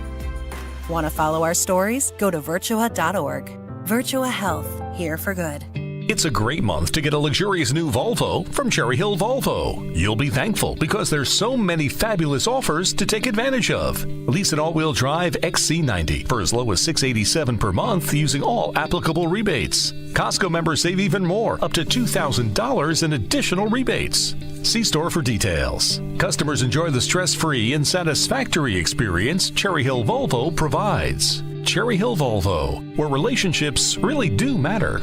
Want to follow our stories? Go to Virtua.org. Virtua Health, here for good. It's a great month to get a luxurious new Volvo from Cherry Hill Volvo. You'll be thankful because there's so many fabulous offers to take advantage of. Lease an all-wheel drive XC90 for as low as $687 per month using all applicable rebates. Costco members save even more, up to $2,000 in additional rebates. See store for details. Customers enjoy the stress-free and satisfactory experience Cherry Hill Volvo provides. Cherry Hill Volvo, where relationships really do matter.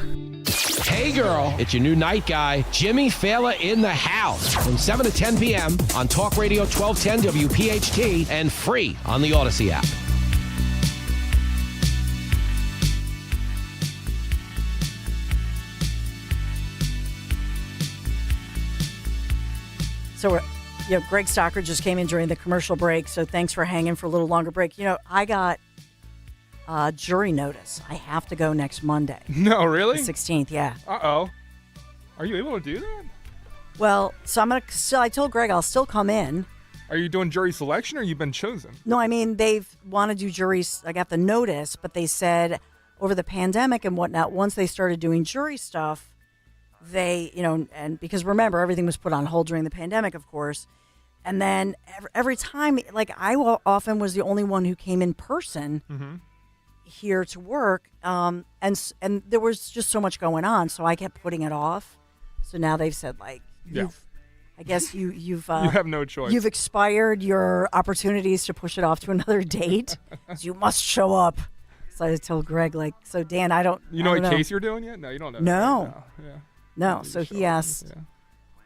Hey girl, it's your new night guy, Jimmy Fallon in the house from 7 to 10 p.m. on Talk Radio 1210 WPHT and free on the Odyssey app. So, Greg Stocker just came in during the commercial break, so thanks for hanging for a little longer break. I got jury notice. I have to go next Monday. No, really? The 16th, yeah. Uh-oh. Are you able to do that? Well, so I told Greg I'll still come in. Are you doing jury selection or you've been chosen? No, I mean, they've want to do juries. I got the notice, but they said over the pandemic and whatnot, once they started doing jury stuff, they, and because remember, everything was put on hold during the pandemic, of course. And then every time, I often was the only one who came in person. Mm-hmm. Here to work, and there was just so much going on, so I kept putting it off. So now they've said, I guess you've you have no choice. You've expired your opportunities to push it off to another date. So you must show up. So I told Greg, so Dan, I don't. You know what case you're doing yet? No, you don't know. No. Yeah. No. So he asked. Yeah.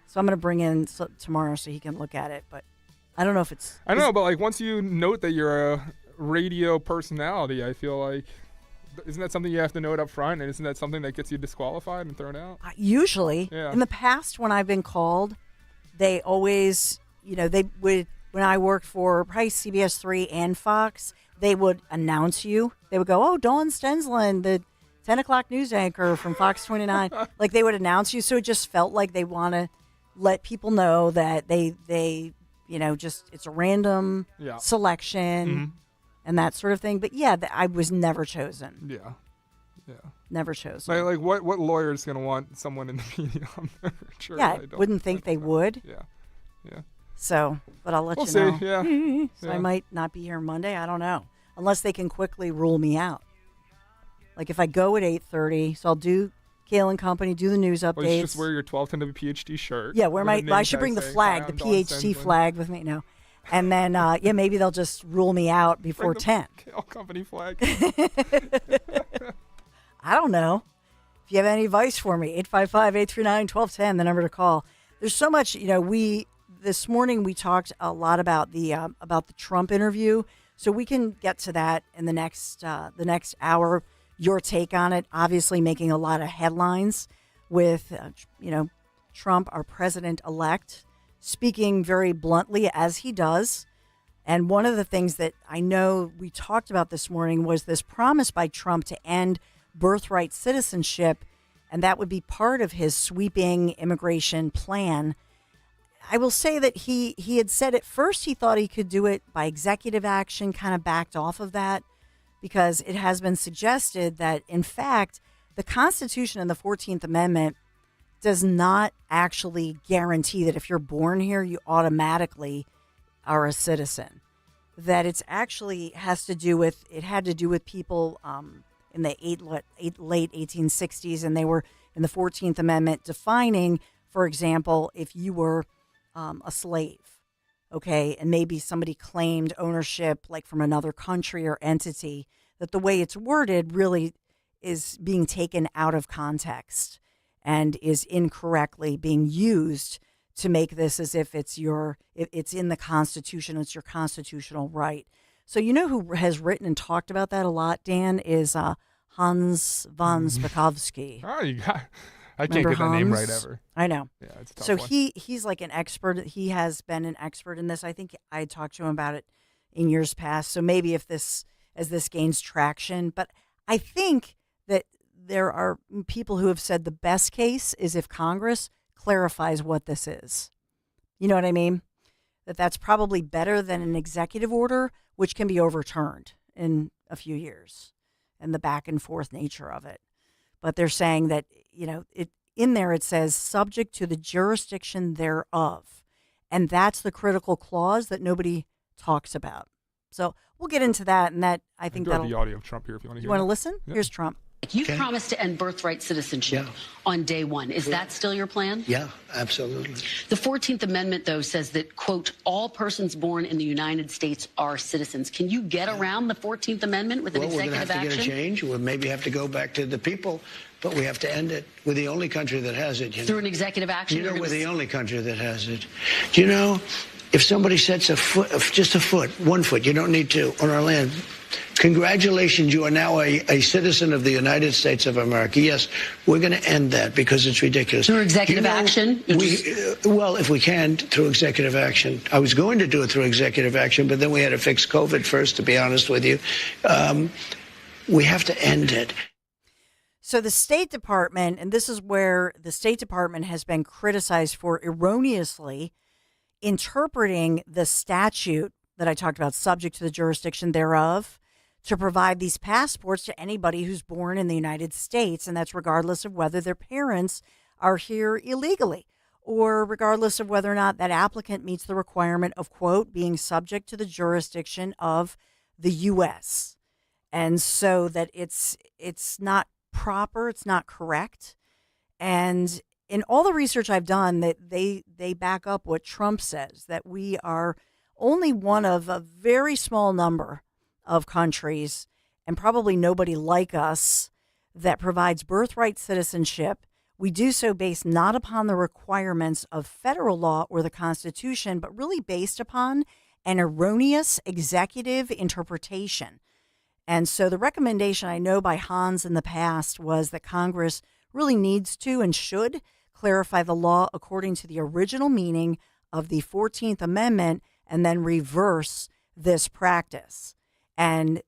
So I'm going to bring in tomorrow so he can look at it, but I don't know if it's. I don't know, but once you note that you're a radio personality, I feel like isn't that something you have to note up front, and isn't that something that gets you disqualified and thrown out? Usually, in the past when I've been called, they always, they would, when I worked for probably CBS 3 and Fox, they would announce you. They would go, "Oh, Dawn Stensland, the 10 o'clock news anchor from Fox 29." They would announce you, so it just felt like they want to let people know that they just it's a random selection. Mm-hmm. And that sort of thing. But yeah, I was never chosen. Yeah. Never chosen. What lawyer is going to want someone in the media? I'm never sure. Yeah, I wouldn't think they would. Yeah. So, but I'll let we'll you see. know. Yeah. So I might not be here Monday. I don't know. Unless they can quickly rule me out. If I go at 8:30, so I'll do Kale and Company, do the news updates. Well, you just wear your 1210 WPHT shirt. Yeah, I should bring the flag, the PHT flag with me. No. And then, maybe they'll just rule me out before 10. Kale Company flag. I don't know. If you have any advice for me, 855-839-1210, the number to call. There's so much, this morning we talked a lot about the Trump interview, so we can get to that in the next hour. Your take on it, obviously making a lot of headlines with, Trump, our president-elect, speaking very bluntly as he does. And one of the things that I know we talked about this morning was this promise by Trump to end birthright citizenship, and that would be part of his sweeping immigration plan. I will say that he had said at first he thought he could do it by executive action, kind of backed off of that, because it has been suggested that, in fact, the Constitution and the 14th Amendment does not actually guarantee that if you're born here, you automatically are a citizen. That it's actually had to do with people in the late 1860s, and they were in the 14th Amendment defining, for example, if you were a slave, okay, and maybe somebody claimed ownership from another country or entity, that the way it's worded really is being taken out of context and is incorrectly being used to make this as if it's in the Constitution, it's your constitutional right. So you know who has written and talked about that a lot, Dan, is Hans von Spakovsky. Oh, I can't Remember get that name right Hans? ever. I know. Yeah, it's a tough So one. he's like an expert. He has been an expert in this. I think I talked to him about it in years past. So maybe as this gains traction, but I think that there are people who have said the best case is if Congress clarifies what this is. You know what I mean? That's probably better than an executive order, which can be overturned in a few years, and the back and forth nature of it. But they're saying that, in there it says subject to the jurisdiction thereof. And that's the critical clause that nobody talks about. So we'll get into that. And that, I think do have that'll. the audio of Trump here if you want to hear You want to it. listen? Yeah. Here's Trump. You promised to end birthright citizenship on day one. Is that still your plan? Yeah, absolutely. The 14th Amendment, though, says that, quote, all persons born in the United States are citizens. Can you get around the 14th Amendment with an executive we're going to have to action? get a change. We'll maybe have to go back to the people, but we have to end it. We're the only country that has it. Through an executive action? You know, we're the only country that has it. Do you know, if somebody sets a foot, just a foot, 1 foot, you don't need two, on our land, congratulations, you are now a citizen of the United States of America. Yes, we're going to end that because it's ridiculous. Through executive action? Well, if we can, through executive action. I was going to do it through executive action, but then we had to fix COVID first, to be honest with you. We have to end it. So the State Department, and this is where the State Department has been criticized for erroneously interpreting the statute that I talked about, subject to the jurisdiction thereof, to provide these passports to anybody who's born in the United States, and that's regardless of whether their parents are here illegally or regardless of whether or not that applicant meets the requirement of, quote, being subject to the jurisdiction of the U.S. And so that it's not proper, it's not correct. And in all the research I've done, that they back up what Trump says, that we are only one of a very small number of countries, and probably nobody like us, that provides birthright citizenship. We do so based not upon the requirements of federal law or the Constitution, but really based upon an erroneous executive interpretation. And so the recommendation I know by Hans in the past was that Congress really needs to and should clarify the law according to the original meaning of the 14th Amendment and then reverse this practice. And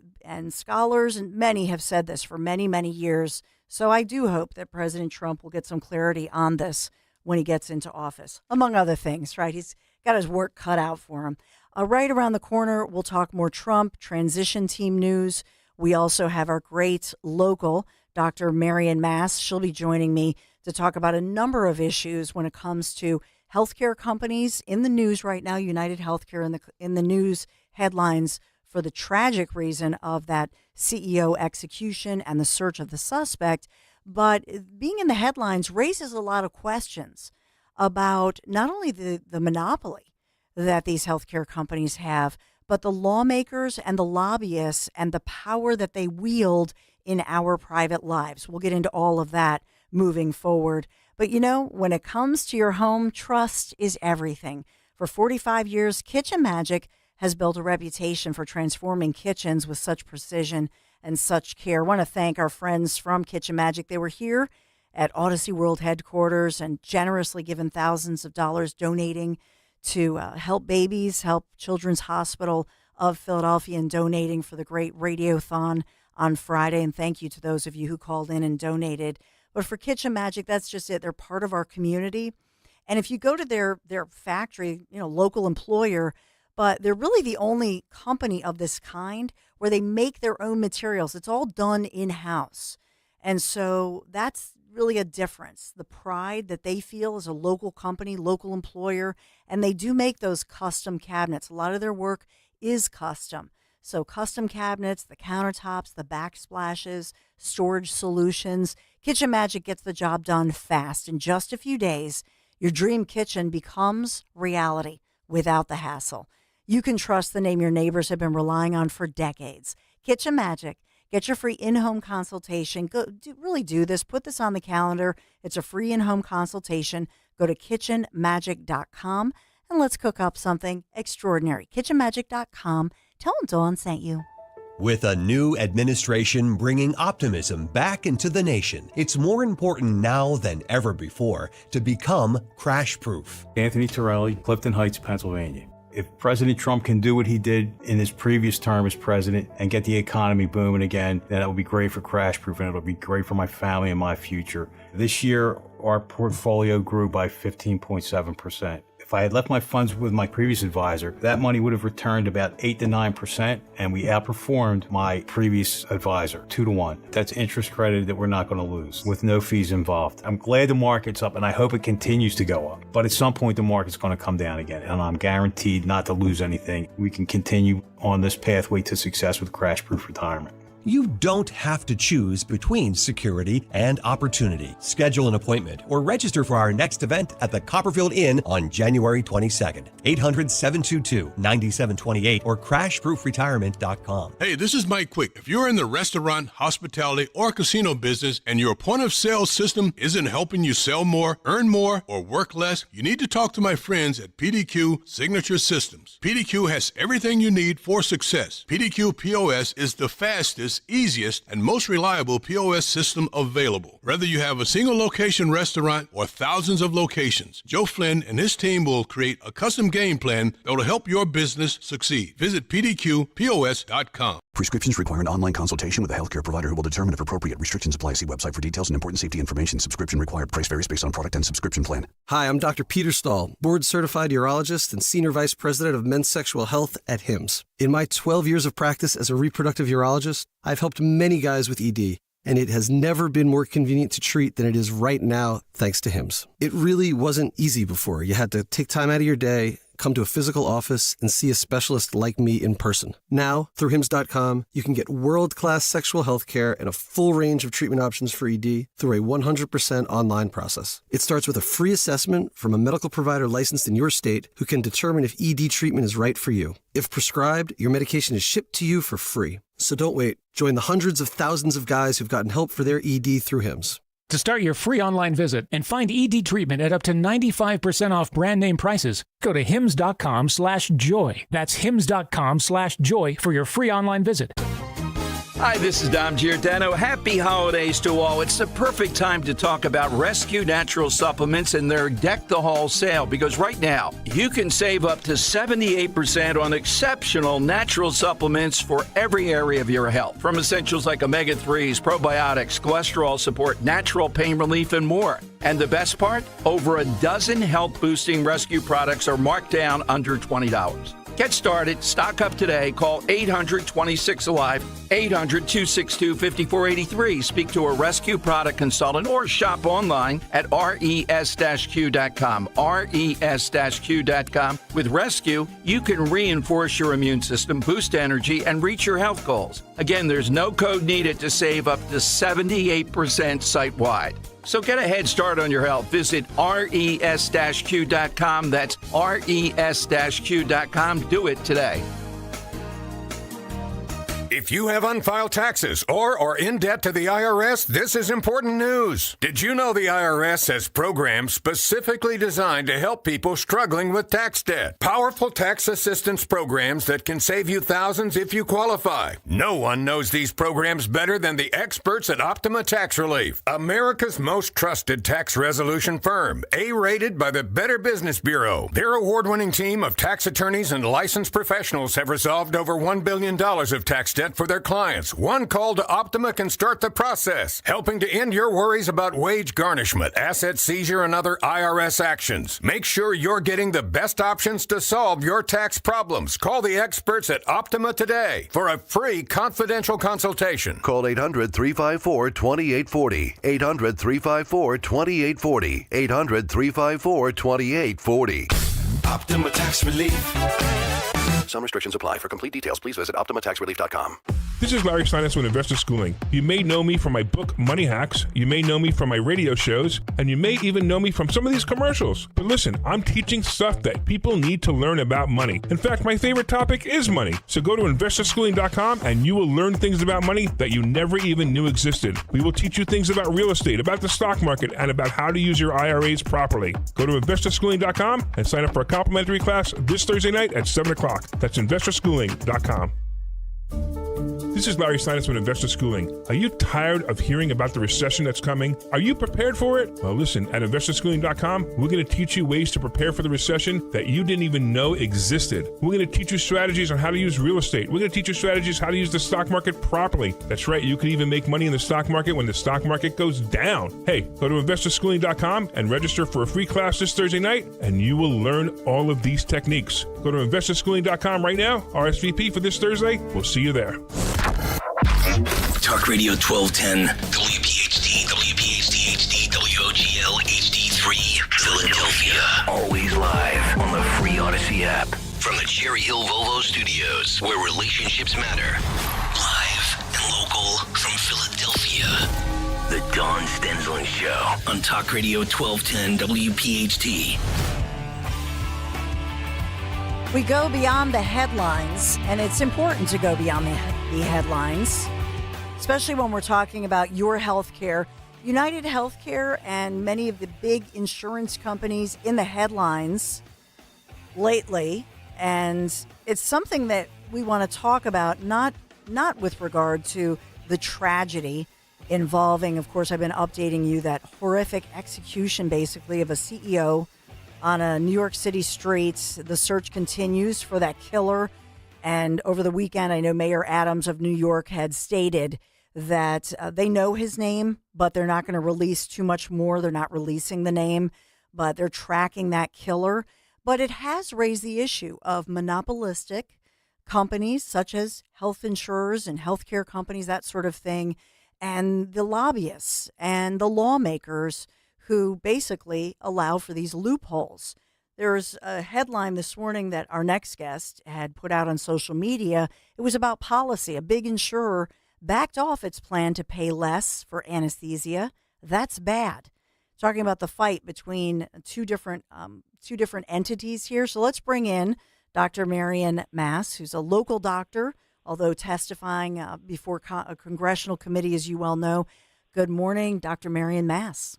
scholars and many have said this for many, many years. So I do hope that President Trump will get some clarity on this when he gets into office, among other things, right? He's got his work cut out for him. Right around the corner, we'll talk more Trump transition team news. We also have our great local, Dr. Marian Mass. She'll be joining me to talk about a number of issues when it comes to healthcare companies in the news right now. United Healthcare in the news headlines for the tragic reason of that CEO execution and the search of the suspect. But being in the headlines raises a lot of questions about not only the monopoly that these healthcare companies have, but the lawmakers and the lobbyists and the power that they wield in our private lives. We'll get into all of that moving forward. But when it comes to your home, trust is everything. For 45 years, Kitchen Magic has built a reputation for transforming kitchens with such precision and such care. I want to thank our friends from Kitchen Magic. They were here at Odyssey World headquarters and generously given thousands of dollars donating to help babies, help Children's Hospital of Philadelphia, and donating for the great Radiothon on Friday. And thank you to those of you who called in and donated. But for Kitchen Magic, that's just it. They're part of our community. And if you go to their factory, local employer, but they're really the only company of this kind where they make their own materials. It's all done in-house. And so that's really a difference. The pride that they feel as a local company, local employer, and they do make those custom cabinets. A lot of their work is custom. So custom cabinets, the countertops, the backsplashes, storage solutions. Kitchen Magic gets the job done fast. In just a few days, your dream kitchen becomes reality without the hassle. You can trust the name your neighbors have been relying on for decades. Kitchen Magic. Get your free in-home consultation. Really do this. Put this on the calendar. It's a free in-home consultation. Go to kitchenmagic.com and let's cook up something extraordinary. kitchenmagic.com, Tell them Dawn sent you. With a new administration bringing optimism back into the nation, it's more important now than ever before to become crash-proof. Anthony Torelli, Clifton Heights, Pennsylvania. If President Trump can do what he did in his previous term as president and get the economy booming again, then that would be great for crash-proof, and it'll be great for my family and my future. This year, our portfolio grew by 15.7%. If I had left my funds with my previous advisor, that money would have returned about 8 to 9%, and we outperformed my previous advisor 2-1. That's interest credited that we're not going to lose with no fees involved. I'm glad the market's up, and I hope it continues to go up. But at some point, the market's going to come down again, and I'm guaranteed not to lose anything. We can continue on this pathway to success with crash-proof retirement. You don't have to choose between security and opportunity. Schedule an appointment or register for our next event at the Copperfield Inn on January 22nd. 800-722-9728 or crashproofretirement.com. Hey, this is Mike Quick. If you're in the restaurant, hospitality, or casino business and your point of sale system isn't helping you sell more, earn more, or work less, you need to talk to my friends at PDQ Signature Systems. PDQ has everything you need for success. PDQ POS is the fastest, easiest, and most reliable POS system available. Whether you have a single location restaurant or thousands of locations, Joe Flynn and his team will create a custom game plan that will help your business succeed. Visit pdqpos.com. Prescriptions require an online consultation with a healthcare provider who will determine if appropriate. Restrictions apply. See website for details and important safety information. Subscription required. Price varies based on product and subscription plan. Hi, I'm Dr. Peter Stahl, board-certified urologist and senior vice president of men's sexual health at HIMSS. In my 12 years of practice as a reproductive urologist, I've helped many guys with ED, and it has never been more convenient to treat than it is right now, thanks to HIMSS. It really wasn't easy before. You had to take time out of your day, come to a physical office, and see a specialist like me in person. Now, through HIMSS.com, you can get world-class sexual health care and a full range of treatment options for ED through a 100% online process. It starts with a free assessment from a medical provider licensed in your state who can determine if ED treatment is right for you. If prescribed, your medication is shipped to you for free. So don't wait. Join the hundreds of thousands of guys who've gotten help for their ED through HIMSS. To start your free online visit and find ED treatment at up to 95% off brand name prices, go to hims.com/joy. That's hims.com/joy for your free online visit. Hi, this is Dom Giordano. Happy holidays to all. It's the perfect time to talk about Rescue Natural Supplements and their Deck the Hall sale, because right now you can save up to 78% on exceptional natural supplements for every area of your health. From essentials like omega-3s, probiotics, cholesterol support, natural pain relief, and more. And the best part? Over a dozen health-boosting rescue products are marked down under $20. Get started. Stock up today. Call 800-26-ALIVE, 800-262-5483. Speak to a rescue product consultant or shop online at res-q.com. res-q.com. With Rescue, you can reinforce your immune system, boost energy, and reach your health goals. Again, there's no code needed to save up to 78% site-wide. So get a head start on your health. Visit res-q.com. That's res-q.com. Do it today. If you have unfiled taxes or are in debt to the IRS, this is important news. Did you know the IRS has programs specifically designed to help people struggling with tax debt? Powerful tax assistance programs that can save you thousands if you qualify. No one knows these programs better than the experts at Optima Tax Relief, America's most trusted tax resolution firm, A-rated by the Better Business Bureau. Their award-winning team of tax attorneys and licensed professionals have resolved over $1 billion of tax debt for their clients. One call to Optima can start the process, helping to end your worries about wage garnishment, asset seizure, and other IRS actions. Make sure you're getting the best options to solve your tax problems. Call the experts at Optima today for a free confidential consultation. Call 800-354-2840. 800-354-2840. 800-354-2840. Optima Tax Relief. Some restrictions apply. For complete details, please visit OptimaTaxRelief.com. This is Larry Steinitz with Investor Schooling. You may know me from my book, Money Hacks. You may know me from my radio shows, and you may even know me from some of these commercials. But listen, I'm teaching stuff that people need to learn about money. In fact, my favorite topic is money. So go to investorschooling.com and you will learn things about money that you never even knew existed. We will teach you things about real estate, about the stock market, and about how to use your IRAs properly. Go to investorschooling.com and sign up for a complimentary class this Thursday night at 7 o'clock. That's investorschooling.com. This is Larry Steinitz with Investor Schooling. Are you tired of hearing about the recession that's coming? Are you prepared for it? Well, listen, at investorschooling.com, we're going to teach you ways to prepare for the recession that you didn't even know existed. We're going to teach you strategies on how to use real estate. We're going to teach you strategies how to use the stock market properly. That's right, you can even make money in the stock market when the stock market goes down. Hey, go to investorschooling.com and register for a free class this Thursday night, and you will learn all of these techniques. Go to investorschooling.com right now, RSVP for this Thursday. We'll see you there. Talk Radio 1210, WPHT, WPHT HD, WOGL HD3, Philadelphia. Always live on the free Odyssey app. From the Cherry Hill Volvo Studios, where relationships matter. Live and local from Philadelphia. The Dawn Stensland Show on Talk Radio 1210, WPHT. We go beyond the headlines, and it's important to go beyond the headlines, especially when we're talking about your health care. United Healthcare and many of the big insurance companies in the headlines lately, and it's something that we want to talk about, not with regard to the tragedy involving, of course, I've been updating you, that horrific execution, basically, of a CEO on a New York City street. The search continues for that killer. And over the weekend, I know Mayor Adams of New York had stated that they know his name, but they're not going to release too much more. They're not releasing the name, but they're tracking that killer. But it has raised the issue of monopolistic companies such as health insurers and healthcare companies, that sort of thing, and the lobbyists and the lawmakers who basically allow for these loopholes. There's a headline this morning that our next guest had put out on social media. It was about policy. A big insurer backed off its plan to pay less for anesthesia. That's bad. Talking about the fight between two different entities here. So let's bring in Dr. Marian Mass, who's a local doctor, although testifying before a congressional committee, as you well know. Good morning, Dr. Marian Mass.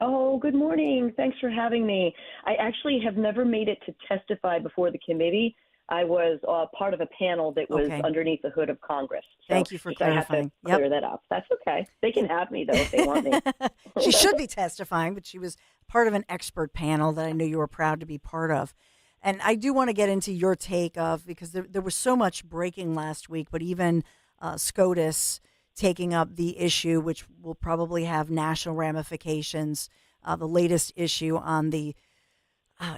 Oh, good morning. Thanks for having me. I actually have never made it to testify before the committee. I was part of a panel that was underneath the hood of Congress. So thank you for clarifying. I have to clear that up. That's okay. They can have me, though, if they want me. She should be testifying, but she was part of an expert panel that I know you were proud to be part of. And I do want to get into your take of, because there was so much breaking last week, but even SCOTUS taking up the issue, which will probably have national ramifications. The latest issue on the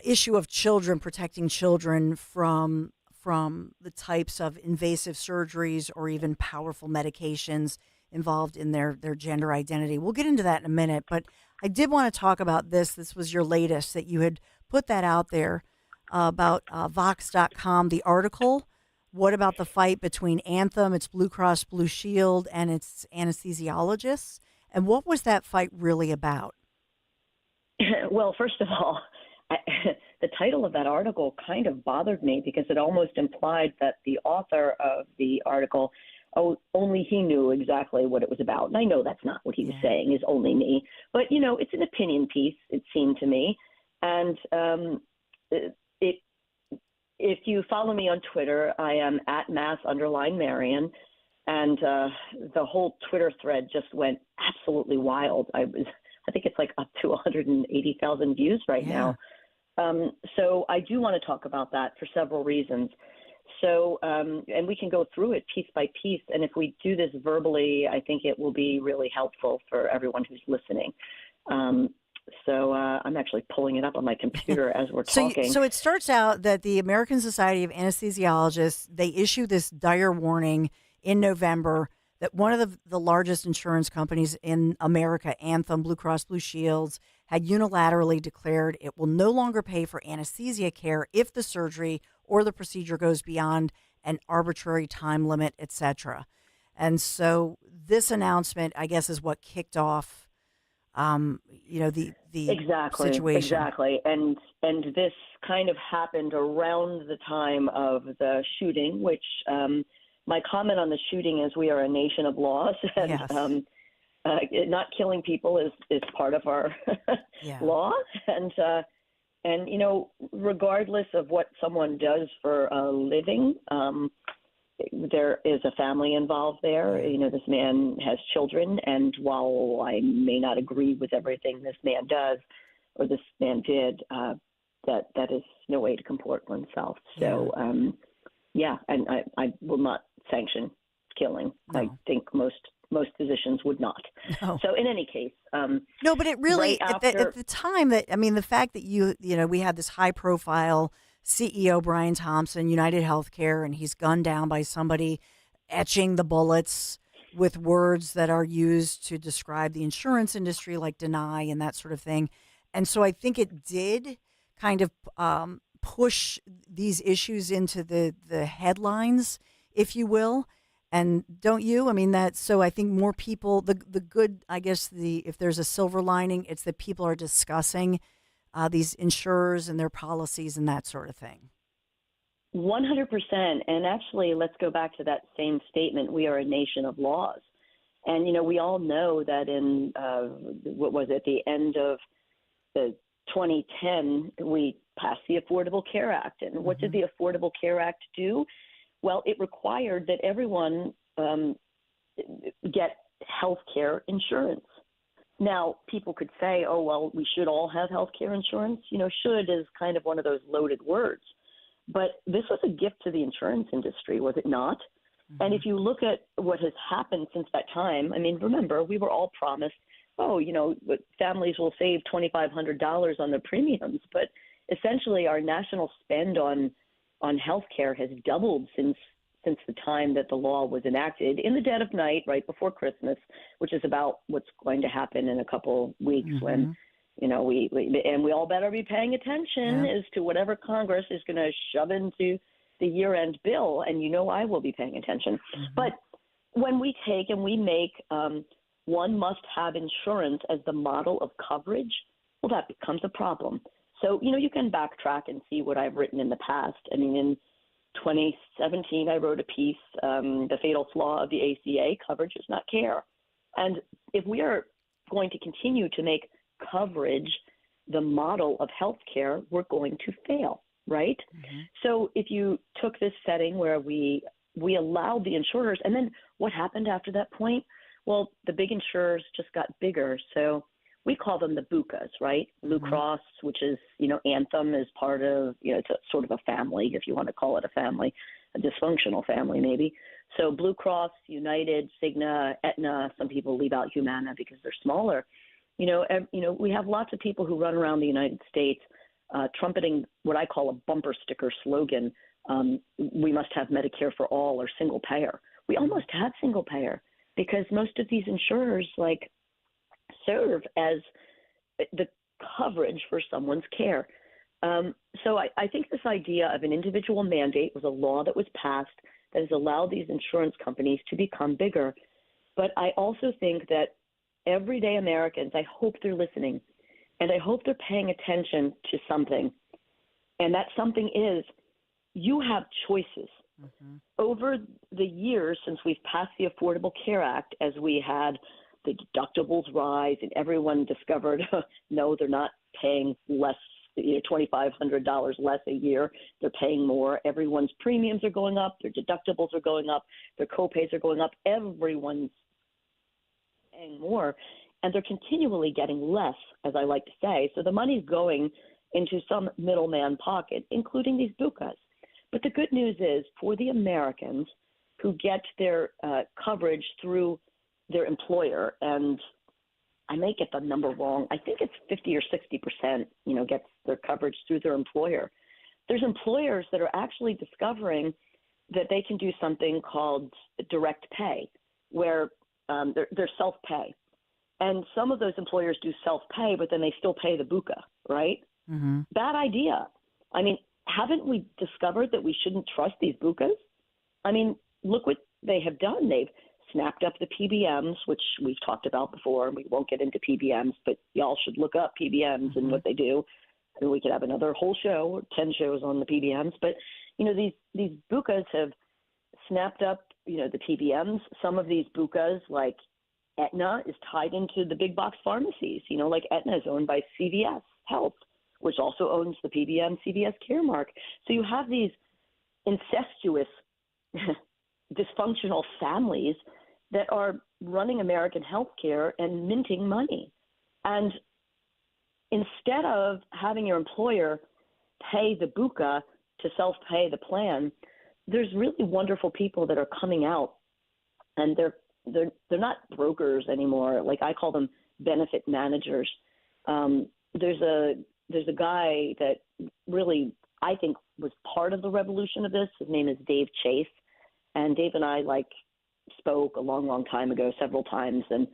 issue of children, protecting children from the types of invasive surgeries or even powerful medications involved in their gender identity. We'll get into that in a minute, but I did want to talk about this. This was your latest, that you had put that out there about Vox.com, the article. What about the fight between Anthem, its Blue Cross Blue Shield, and its anesthesiologists? And what was that fight really about? Well, first of all, the title of that article kind of bothered me because it almost implied that the author of the article, only he knew exactly what it was about. And I know that's not what he was saying, is only me. But, it's an opinion piece, it seemed to me. And if you follow me on Twitter, I am @Mass_Marian, and the whole Twitter thread just went absolutely wild. I think it's like up to 180,000 views right now. So I do want to talk about that for several reasons. So, and we can go through it piece by piece. And if we do this verbally, I think it will be really helpful for everyone who's listening. So I'm actually pulling it up on my computer as we're talking. So it starts out that the American Society of Anesthesiologists, they issue this dire warning in November that one of the largest insurance companies in America, Anthem, Blue Cross Blue Shields, had unilaterally declared it will no longer pay for anesthesia care if the surgery or the procedure goes beyond an arbitrary time limit, etc. And so this announcement, I guess, is what kicked off, the situation. Exactly. And this kind of happened around the time of the shooting, which my comment on the shooting is we are a nation of laws. And, Yes. Not killing people is part of our law. And regardless of what someone does for a living, there is a family involved there. This man has children, and while I may not agree with everything this man does or this man did, that is no way to comport oneself. So, and I will not sanction killing. No. I think most physicians would not. No. So in any case, no, but it really right at the time that the fact that we had this high profile CEO Brian Thompson, United Healthcare, and he's gunned down by somebody etching the bullets with words that are used to describe the insurance industry, like deny and that sort of thing. And so I think it did kind of push these issues into the headlines, if you will. And don't you? So I think more people, the good, I guess, if there's a silver lining, it's that people are discussing these insurers and their policies and that sort of thing. 100%. And actually, let's go back to that same statement. We are a nation of laws. And, we all know that in, the end of the 2010, we passed the Affordable Care Act. And what did the Affordable Care Act do? Well, it required that everyone get health care insurance. Now, people could say, oh, well, we should all have health care insurance. Should is kind of one of those loaded words. But this was a gift to the insurance industry, was it not? Mm-hmm. And if you look at what has happened since that time, remember, we were all promised, families will save $2,500 on their premiums. But essentially, our national spend on health care has doubled since the time that the law was enacted in the dead of night, right before Christmas, which is about what's going to happen in a couple weeks when, we all better be paying attention as to whatever Congress is going to shove into the year-end bill. And I will be paying attention. Mm-hmm. But when we take and we make one must have insurance as the model of coverage, well, that becomes a problem. So, you can backtrack and see what I've written in the past. In 2017, I wrote a piece, The Fatal Flaw of the ACA, Coverage is Not Care. And if we are going to continue to make coverage the model of healthcare, we're going to fail, right? Mm-hmm. So if you took this setting where we allowed the insurers, and then what happened after that point? Well, the big insurers just got bigger. So we call them the BUCAs, right? Blue Cross, which is, Anthem is part of, it's a sort of a family, if you want to call it a family, a dysfunctional family maybe. So Blue Cross, United, Cigna, Aetna, some people leave out Humana because they're smaller. We have lots of people who run around the United States trumpeting what I call a bumper sticker slogan, we must have Medicare for all or single payer. We almost have single payer because most of these insurers, serve as the coverage for someone's care. So I think this idea of an individual mandate was a law that was passed that has allowed these insurance companies to become bigger. But I also think that everyday Americans, I hope they're listening, and I hope they're paying attention to something. And that something is you have choices. Mm-hmm. Over the years since we've passed the Affordable Care Act, as we had the deductibles rise and everyone discovered, no, they're not paying less, $2,500 less a year. They're paying more. Everyone's premiums are going up. Their deductibles are going up. Their copays are going up. Everyone's paying more. And they're continually getting less, as I like to say. So the money's going into some middleman pocket, including these BUCAs. But the good news is for the Americans who get their coverage through their employer, and I may get the number wrong. I think it's 50 or 60%, gets their coverage through their employer. There's employers that are actually discovering that they can do something called direct pay, where they're self-pay. And some of those employers do self-pay, but then they still pay the BUCA, right? Mm-hmm. Bad idea. Haven't we discovered that we shouldn't trust these BUCAs? I mean, look what they have done. They've snapped up the PBMs, which we've talked about before, and we won't get into PBMs, but y'all should look up PBMs and what they do. And we could have another whole show, 10 shows on the PBMs. But, these BUCAs have snapped up, the PBMs. Some of these BUCAs, like Aetna, is tied into the big box pharmacies. Like Aetna is owned by CVS Health, which also owns the PBM CVS Caremark. So you have these incestuous, dysfunctional families that are running American healthcare and minting money. And instead of having your employer pay the BUCA to self-pay the plan, there's really wonderful people that are coming out, and they're not brokers anymore. Like I call them benefit managers. There's a guy that really I think was part of the revolution of this. His name is Dave Chase, and Dave and I spoke a long time ago, several times, and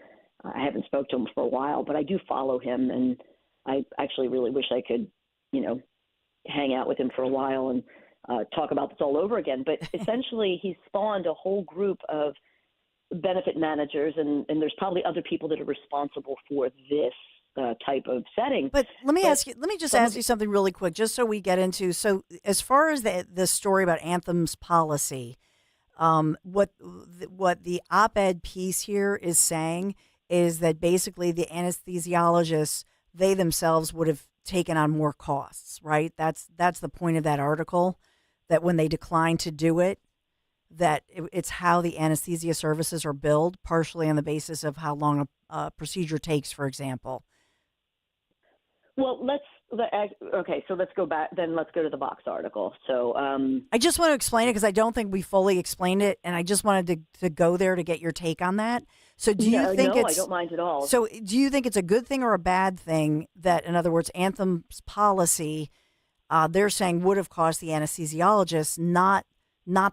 I haven't spoke to him for a while, but I do follow him, and I actually really wish I could, hang out with him for a while and talk about this all over again. But essentially, he's spawned a whole group of benefit managers, and there's probably other people that are responsible for this type of setting. But let me ask you something really quick, just so we get into. So as far as the story about Anthem's policy, what the op-ed piece here is saying is that basically the anesthesiologists, they themselves would have taken on more costs, right? That's the point of that article, that when they decline to do it, that it's how the anesthesia services are billed, partially on the basis of how long a procedure takes, for example. Well, so let's go back. Then let's go to the Vox article. So I just want to explain it because I don't think we fully explained it, and I just wanted to go there to get your take on that. So do you think I don't mind at all. So do you think it's a good thing or a bad thing that, in other words, Anthem's policy, they're saying would have cost the anesthesiologist, not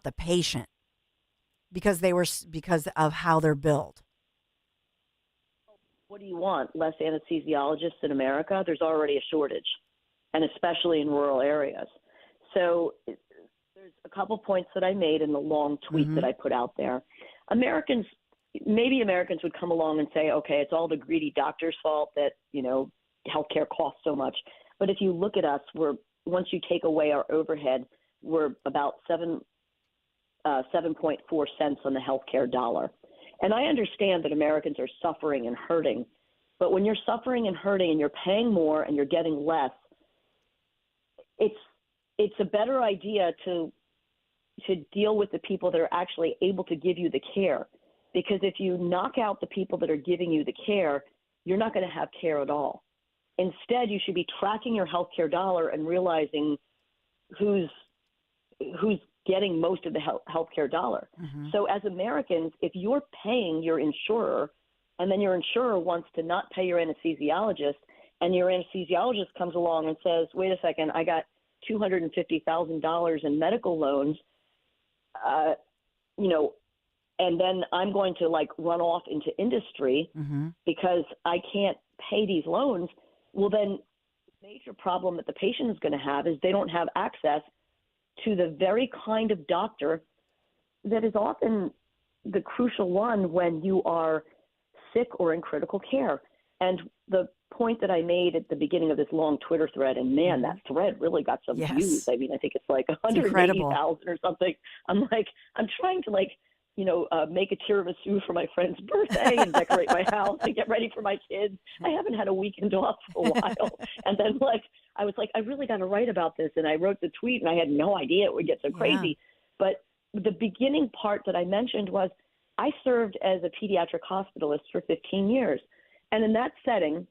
the patient, because of how they're billed? What do you want? Less anesthesiologists in America? There's already a shortage, and especially in rural areas. So there's a couple points that I made in the long tweet that I put out there. Maybe Americans would come along and say, okay, it's all the greedy doctor's fault that, healthcare costs so much. But if you look at us, once you take away our overhead, we're about 7.4 cents on the healthcare dollar. And I understand that Americans are suffering and hurting, but when you're suffering and hurting and you're paying more and you're getting less, it's a better idea to deal with the people that are actually able to give you the care. Because if you knock out the people that are giving you the care, you're not going to have care at all. Instead, you should be tracking your healthcare dollar and realizing who's getting most of the healthcare dollar. So as Americans, if you're paying your insurer and then your insurer wants to not pay your anesthesiologist and your anesthesiologist comes along and says, wait a second, I got $250,000 in medical loans, and then I'm going to run off into industry because I can't pay these loans. Well, then the major problem that the patient is going to have is they don't have access to the very kind of doctor that is often the crucial one when you are sick or in critical care. And the point that I made at the beginning of this long Twitter thread, and man, that thread really got some views. I mean, I think it's 180,000 or something. I'm trying to make a tiramisu for my friend's birthday and decorate my house and get ready for my kids. I haven't had a weekend off for a while. And then I was I really got to write about this. And I wrote the tweet and I had no idea it would get so crazy. But the beginning part that I mentioned was I served as a pediatric hospitalist for 15 years. And in that setting,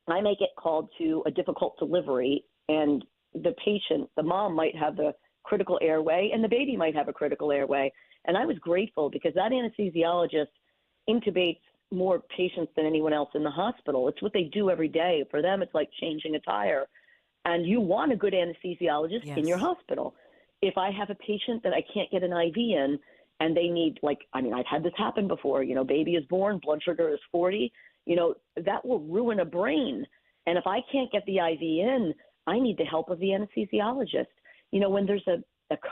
I may get called to a difficult delivery and the patient, the mom might have the critical airway and the baby might have a critical airway. And I was grateful because that anesthesiologist intubates more patients than anyone else in the hospital. It's what they do every day. For them, it's like changing a tire. And you want a good anesthesiologist in your hospital. If I have a patient that I can't get an IV in and they need I've had this happen before, baby is born, blood sugar is 40, that will ruin a brain. And if I can't get the IV in, I need the help of the anesthesiologist. When there's a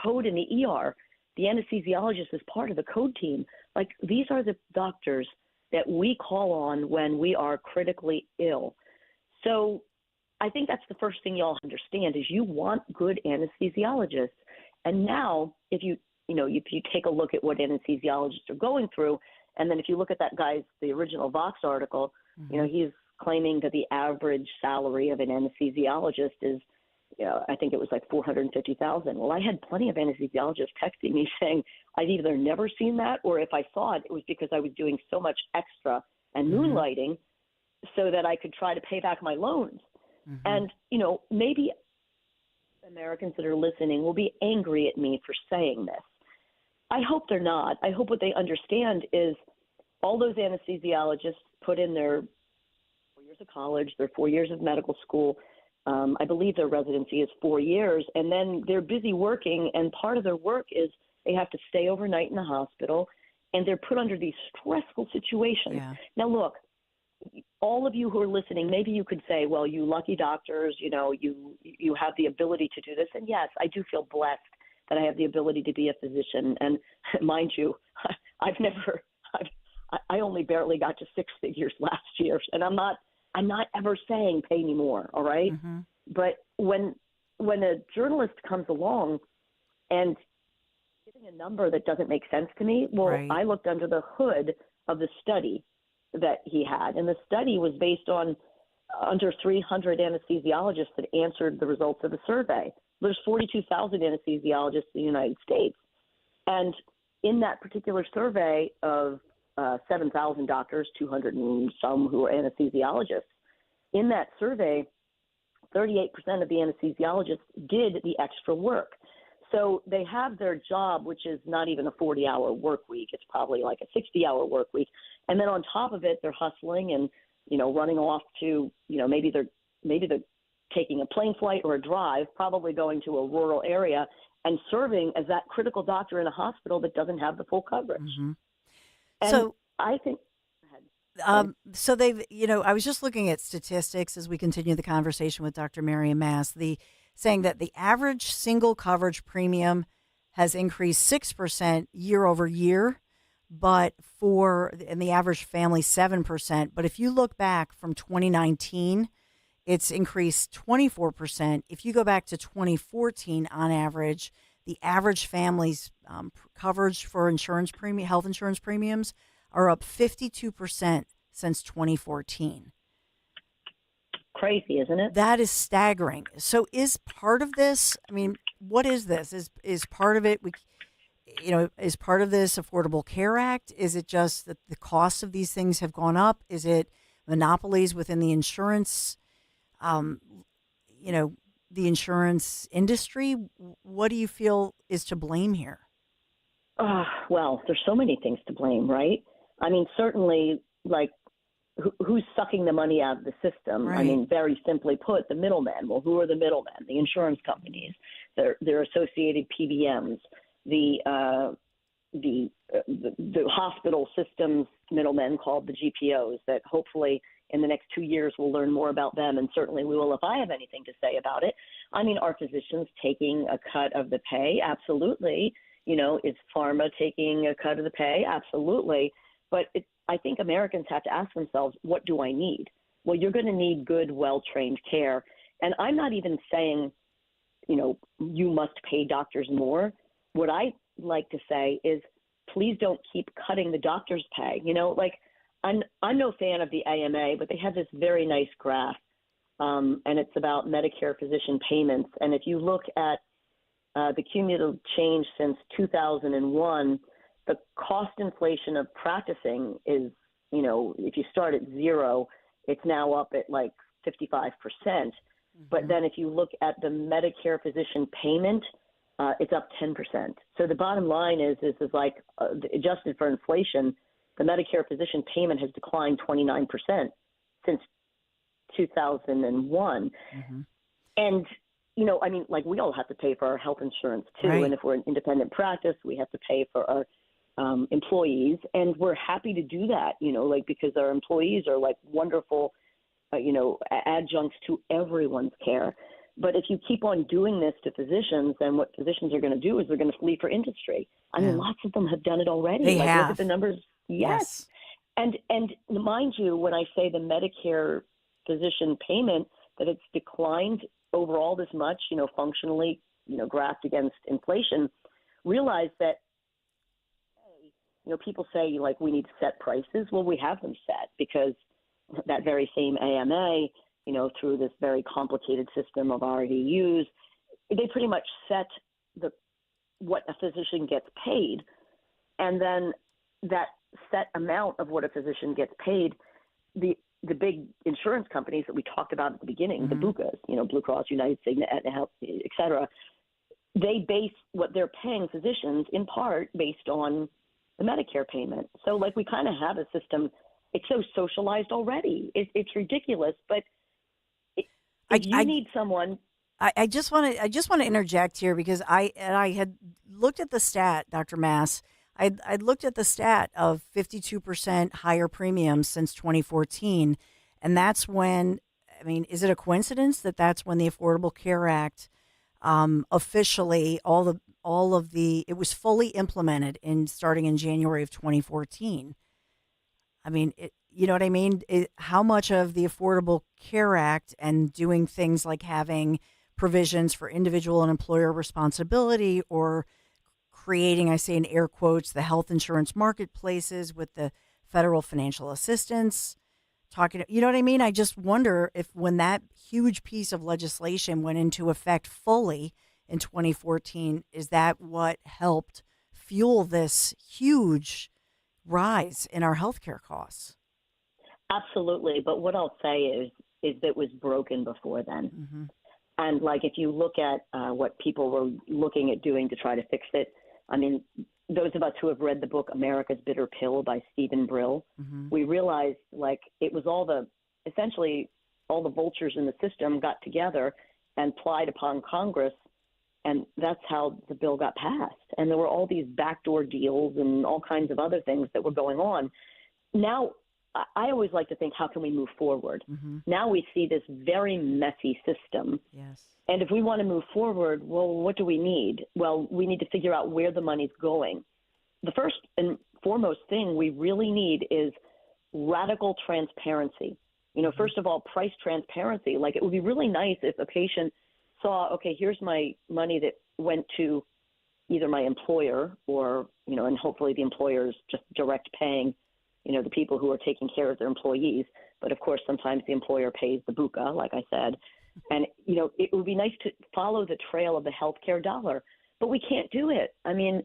code in the ER the anesthesiologist is part of the code team. Like, these are the doctors that we call on when we are critically ill. So I think that's the first thing y'all understand is you want good anesthesiologists. And now if you take a look at what anesthesiologists are going through, and then if you look at that guy's, the original Vox article, he's claiming that the average salary of an anesthesiologist is, I think it was like $450,000. Well, I had plenty of anesthesiologists texting me saying I'd either never seen that, or if I saw it, it was because I was doing so much extra and moonlighting so that I could try to pay back my loans. And, maybe Americans that are listening will be angry at me for saying this. I hope they're not. I hope what they understand is all those anesthesiologists put in their 4 years of college, their 4 years of medical school. I believe their residency is 4 years, and then they're busy working, and part of their work is they have to stay overnight in the hospital, and they're put under these stressful situations. Yeah. Now, look, all of you who are listening, maybe you could say, well, you lucky doctors, you have the ability to do this. And yes, I do feel blessed that I have the ability to be a physician. And mind you, I only barely got to six figures last year, and I'm not ever saying pay me more. All right. But when a journalist comes along and giving a number that doesn't make sense to me, well, I looked under the hood of the study that he had, and the study was based on under 300 anesthesiologists that answered the results of the survey. There's 42,000 anesthesiologists in the United States, and in that particular survey of 7,000 doctors, 200 and some who are anesthesiologists, in that survey, 38% of the anesthesiologists did the extra work. So they have their job, which is not even a 40-hour work week. It's probably like a 60-hour work week. And then on top of it, they're hustling and, running off to, maybe they're taking a plane flight or a drive, probably going to a rural area and serving as that critical doctor in a hospital that doesn't have the full coverage. And so I think so they've, I was just looking at statistics as we continue the conversation with Dr. Marian Mass, saying that the average single coverage premium has increased 6% year over year, and the average family 7%. But if you look back from 2019, it's increased 24%. If you go back to 2014, on average, the average family's coverage for health insurance premiums are up 52% since 2014. Crazy, isn't it? That is staggering. So is part of this, what is this? Is part of it, is part of this Affordable Care Act? Is it just that the costs of these things have gone up? Is it monopolies within the insurance, the insurance industry? What do you feel is to blame here? Well, there's so many things to blame, right? Certainly, like, who's sucking the money out of the system? Right. Very simply put, the middlemen. Well, who are the middlemen? The insurance companies, their associated PBMs, the hospital systems middlemen called the GPOs that hopefully in the next 2 years we'll learn more about them, and certainly we will if I have anything to say about it. Are physicians taking a cut of the pay? Absolutely. Is pharma taking a cut of the pay? Absolutely. But I think Americans have to ask themselves, what do I need? Well, you're going to need good, well-trained care. And I'm not even saying, you must pay doctors more. What I like to say is, please don't keep cutting the doctor's pay. I'm no fan of the AMA, but they have this very nice graph, and it's about Medicare physician payments. And if you look at the cumulative change since 2001, the cost inflation of practicing is, if you start at zero, it's now up at like 55%. But then if you look at the Medicare physician payment, it's up 10%. So the bottom line is like adjusted for inflation, the Medicare physician payment has declined 29% since 2001. And, we all have to pay for our health insurance too. Right. And if we're an independent practice, we have to pay for our employees, and we're happy to do that, because our employees are like wonderful, adjuncts to everyone's care. But if you keep on doing this to physicians, then what physicians are going to do is they're going to flee for industry. I mean, lots of them have done it already. They Look have. at the numbers. Yes. And mind you, when I say the Medicare physician payment, that it's declined overall this much, functionally, graphed against inflation, realize that, people say, like, we need to set prices. Well, we have them set because that very same AMA, through this very complicated system of RDUs, they pretty much set what a physician gets paid. And then that set amount of what a physician gets paid, the big insurance companies that we talked about at the beginning, the BUCAs, Blue Cross, United, Cigna, Aetna Health, et cetera, they base what they're paying physicians in part based on the Medicare payment. So, like, we kind of have a system. It's so socialized already. It's ridiculous. But if you need someone, I just want to interject here because I had looked at the stat, Dr. Mass. I'd looked at the stat of 52% higher premiums since 2014, and that's when. I mean, is it a coincidence that that's when the Affordable Care Act officially it was fully implemented starting in January of 2014? I mean, you know what I mean? How much of the Affordable Care Act and doing things like having provisions for individual and employer responsibility or creating, I say in air quotes, the health insurance marketplaces with the federal financial assistance, you know what I mean? I just wonder if when that huge piece of legislation went into effect fully in 2014, is that what helped fuel this huge rise in our healthcare costs? Absolutely. But what I'll say is that it was broken before then. Mm-hmm. And, like, if you look at what people were looking at doing to try to fix it, I mean, those of us who have read the book America's Bitter Pill by Stephen Brill, we realized, like, it was essentially all the vultures in the system got together and plied upon Congress, and that's how the bill got passed. And there were all these backdoor deals and all kinds of other things that were going on. Now, I always like to think, how can we move forward? Now we see this very messy system. Yes. And if we want to move forward, well, what do we need? Well, we need to figure out where the money's going. The first and foremost thing we really need is radical transparency. First of all, price transparency. Like, it would be really nice if a patient saw, okay, here's my money that went to either my employer or, and hopefully the employer's just direct paying, the people who are taking care of their employees. But of course, sometimes the employer pays the buka, like I said. And, it would be nice to follow the trail of the healthcare dollar, but we can't do it. I mean,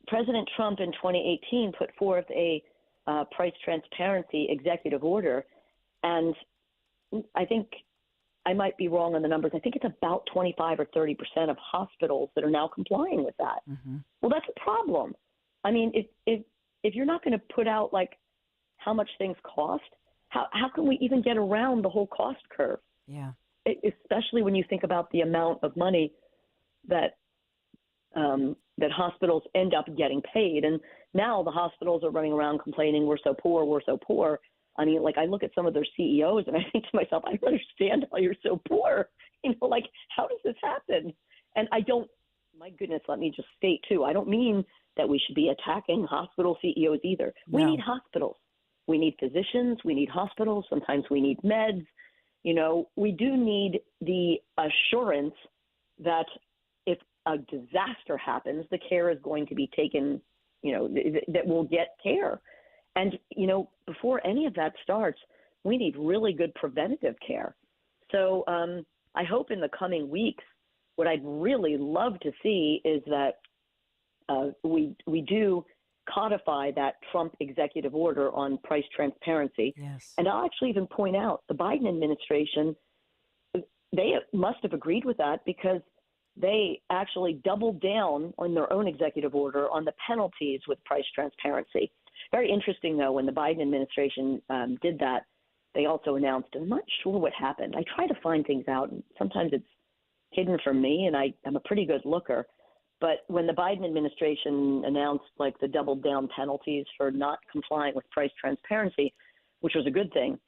President Trump in 2018 put forth a price transparency executive order, and I think I might be wrong on the numbers. I think it's about 25 or 30% of hospitals that are now complying with that. Well, that's a problem. I mean, if you're not going to put out, like, how much things cost, how can we even get around the whole cost curve? Yeah. Especially when you think about the amount of money that hospitals end up getting paid. And now the hospitals are running around complaining, we're so poor, we're so poor. I mean, like, I look at some of their CEOs and I think to myself, I don't understand how you're so poor. Like, how does this happen? And my goodness, let me just state too, I don't mean that we should be attacking hospital CEOs either. We need hospitals. We need physicians. We need hospitals. Sometimes we need meds. We do need the assurance that if a disaster happens, the care is going to be taken, that we'll get care. And, before any of that starts, we need really good preventative care. So I hope in the coming weeks, what I'd really love to see is that we do codify that Trump executive order on price transparency. Yes. And I'll actually even point out the Biden administration, they must have agreed with that because they actually doubled down on their own executive order on the penalties with price transparency. Very interesting, though, when the Biden administration did that, they also announced, I'm not sure what happened. I try to find things out, and sometimes it's hidden from me, and I'm a pretty good looker. But when the Biden administration announced, like, the double down penalties for not complying with price transparency, which was a good thing,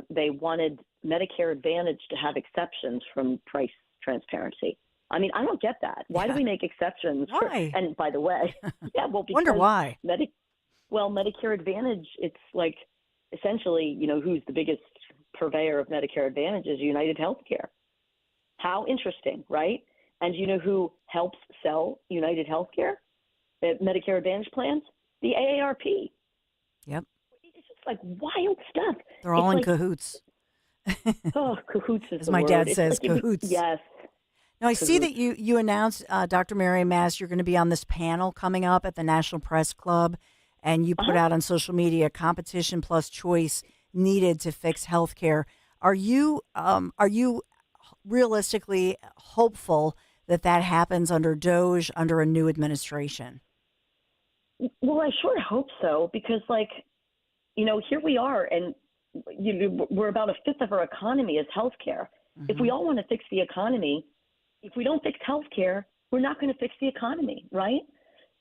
they wanted Medicare Advantage to have exceptions from price transparency. I mean, I don't get that. Why do we make exceptions? Why? And by the way, because Wonder why. Medicare Advantage, it's like essentially, who's the biggest purveyor of Medicare Advantage is United Healthcare. How interesting, right? And you know who helps sell United Healthcare, Medicare Advantage plans? The AARP. Yep. It's just like wild stuff. They're all in cahoots. Oh, cahoots is as the my word. dad It's says, like cahoots. Yes. Now, I see that you announced, Dr. Marian Mass, you're going to be on this panel coming up at the National Press Club, and you put out on social media, competition plus choice needed to fix healthcare. Are you realistically hopeful that happens under DOGE, under a new administration? Well, I sure hope so, because, here we are, and we're about a fifth of our economy is healthcare. Mm-hmm. If we all want to fix the economy, if we don't fix healthcare, we're not going to fix the economy, right?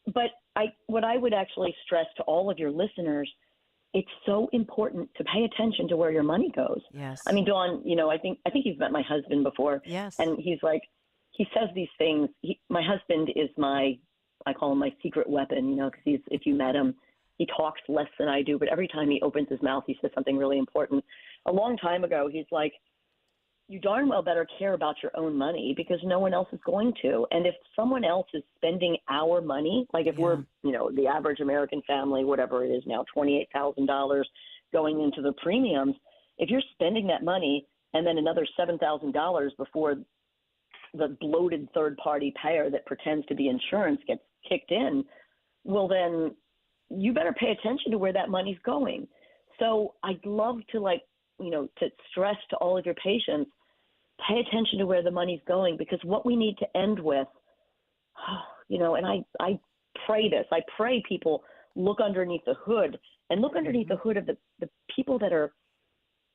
But what I would actually stress to all of your listeners, it's so important to pay attention to where your money goes. Yes. I mean, Dawn, I think you've met my husband before. Yes. And he's like, he says these things. My husband is I call him my secret weapon, because if you met him, he talks less than I do, but every time he opens his mouth, he says something really important. A long time ago, he's like, you darn well better care about your own money because no one else is going to. And if someone else is spending our money, like if we're, the average American family, whatever it is now, $28,000 going into the premiums, if you're spending that money and then another $7,000 before the bloated third-party payer that pretends to be insurance gets kicked in, well, then you better pay attention to where that money's going. So I'd love to to stress to all of your patients, pay attention to where the money's going, because what we need to end with, and I pray this. I pray people look underneath the hood and look underneath the hood of the people that are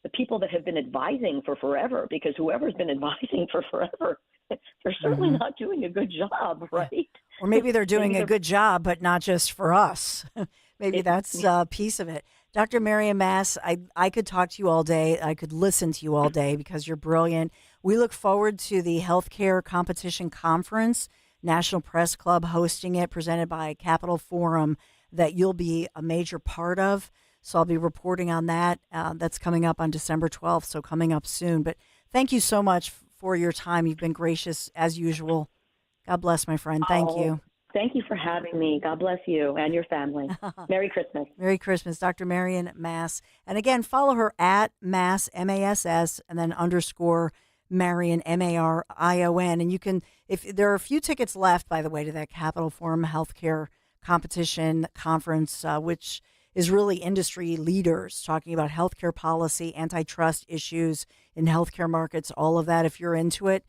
the people that have been advising for forever, because whoever's been advising for forever, they're certainly not doing a good job, right? Or maybe they're doing a good job, but not just for us. Maybe that's a piece of it. Dr. Marian Mass, I could talk to you all day. I could listen to you all day because you're brilliant. We look forward to the Healthcare Competition Conference, National Press Club hosting it, presented by Capital Forum, that you'll be a major part of. So I'll be reporting on that. That's coming up on December 12th, so coming up soon. But thank you so much for your time. You've been gracious as usual. God bless, my friend. Thank you. Thank you for having me. God bless you and your family. Merry Christmas. Merry Christmas, Dr. Marian Mass. And again, follow her at Mass, M-A-S-S, and then _ Marian, M-A-R-I-O-N. And you can, if there are a few tickets left, by the way, to that Capital Forum Healthcare Competition Conference, which is really industry leaders talking about healthcare policy, antitrust issues in healthcare markets, all of that. If you're into it,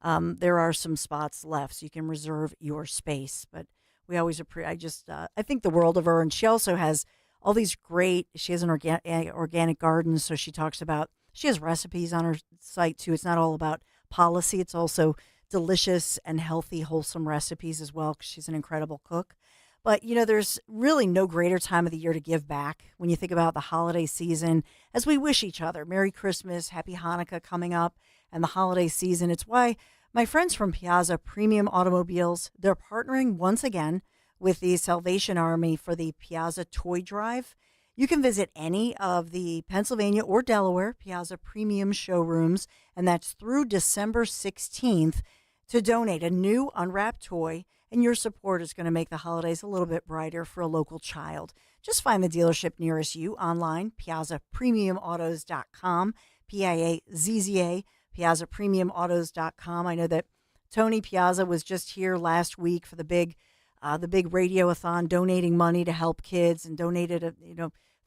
there are some spots left, so you can reserve your space. But we always appreciate. I think the world of her, and she also has all these great. She has an organic garden, so she talks about. She has recipes on her site too. It's not all about policy; it's also delicious and healthy, wholesome recipes as well. Because she's an incredible cook. But there's really no greater time of the year to give back when you think about the holiday season. As we wish each other Merry Christmas, Happy Hanukkah coming up, and the holiday season. It's why my friends from Piazza Premium Automobiles, they're partnering once again with the Salvation Army for the Piazza Toy Drive. You can visit any of the Pennsylvania or Delaware Piazza Premium showrooms, and that's through December 16th, to donate a new unwrapped toy, and your support is going to make the holidays a little bit brighter for a local child. Just find the dealership nearest you online, piazzapremiumautos.com, Piazza, piazzapremiumautos.com. I know that Tony Piazza was just here last week for the big radio-a-thon, donating money to help kids, and donated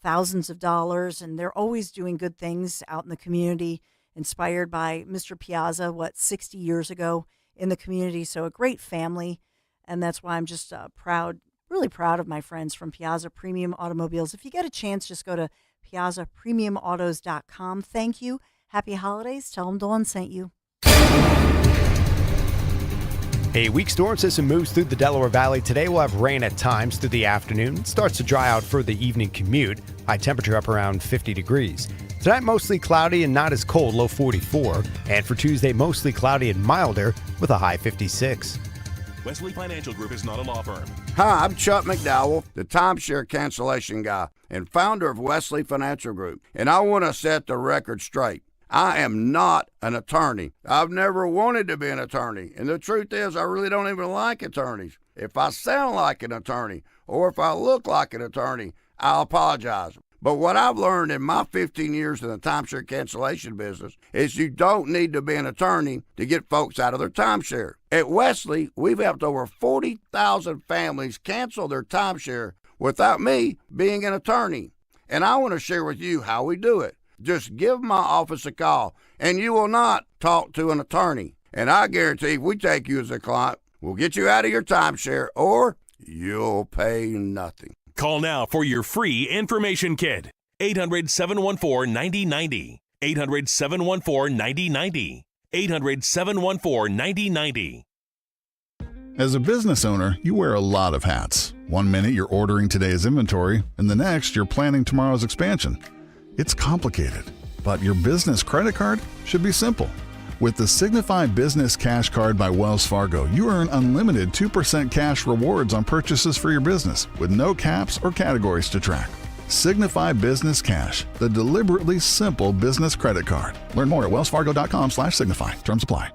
thousands of dollars. And they're always doing good things out in the community, inspired by Mr. Piazza, 60 years ago in the community. So a great family, and that's why I'm just really proud of my friends from Piazza Premium Automobiles. If you get a chance, just go to piazzapremiumautos.com. Thank you. Happy holidays. Tell them Dawn sent you. A weak storm system moves through the Delaware Valley. Today we'll have rain at times through the afternoon. It starts to dry out for the evening commute. High temperature up around 50 degrees. Tonight, mostly cloudy and not as cold, low 44. And for Tuesday, mostly cloudy and milder with a high 56. Wesley Financial Group is not a law firm. Hi, I'm Chuck McDowell, the timeshare cancellation guy and founder of Wesley Financial Group. And I want to set the record straight. I am not an attorney. I've never wanted to be an attorney. And the truth is, I really don't even like attorneys. If I sound like an attorney or if I look like an attorney, I'll apologize. But what I've learned in my 15 years in the timeshare cancellation business is you don't need to be an attorney to get folks out of their timeshare. At Wesley, we've helped over 40,000 families cancel their timeshare without me being an attorney. And I want to share with you how we do it. Just give my office a call, and you will not talk to an attorney. And I guarantee if we take you as a client, we'll get you out of your timeshare, or you'll pay nothing. Call now for your free information kit. 800-714-9090. 800-714-9090. 800-714-9090. As a business owner, you wear a lot of hats. One minute you're ordering today's inventory, and the next you're planning tomorrow's expansion. It's complicated, but your business credit card should be simple. With the Signify Business Cash Card by Wells Fargo, you earn unlimited 2% cash rewards on purchases for your business with no caps or categories to track. Signify Business Cash, the deliberately simple business credit card. Learn more at wellsfargo.com/signify. Terms apply.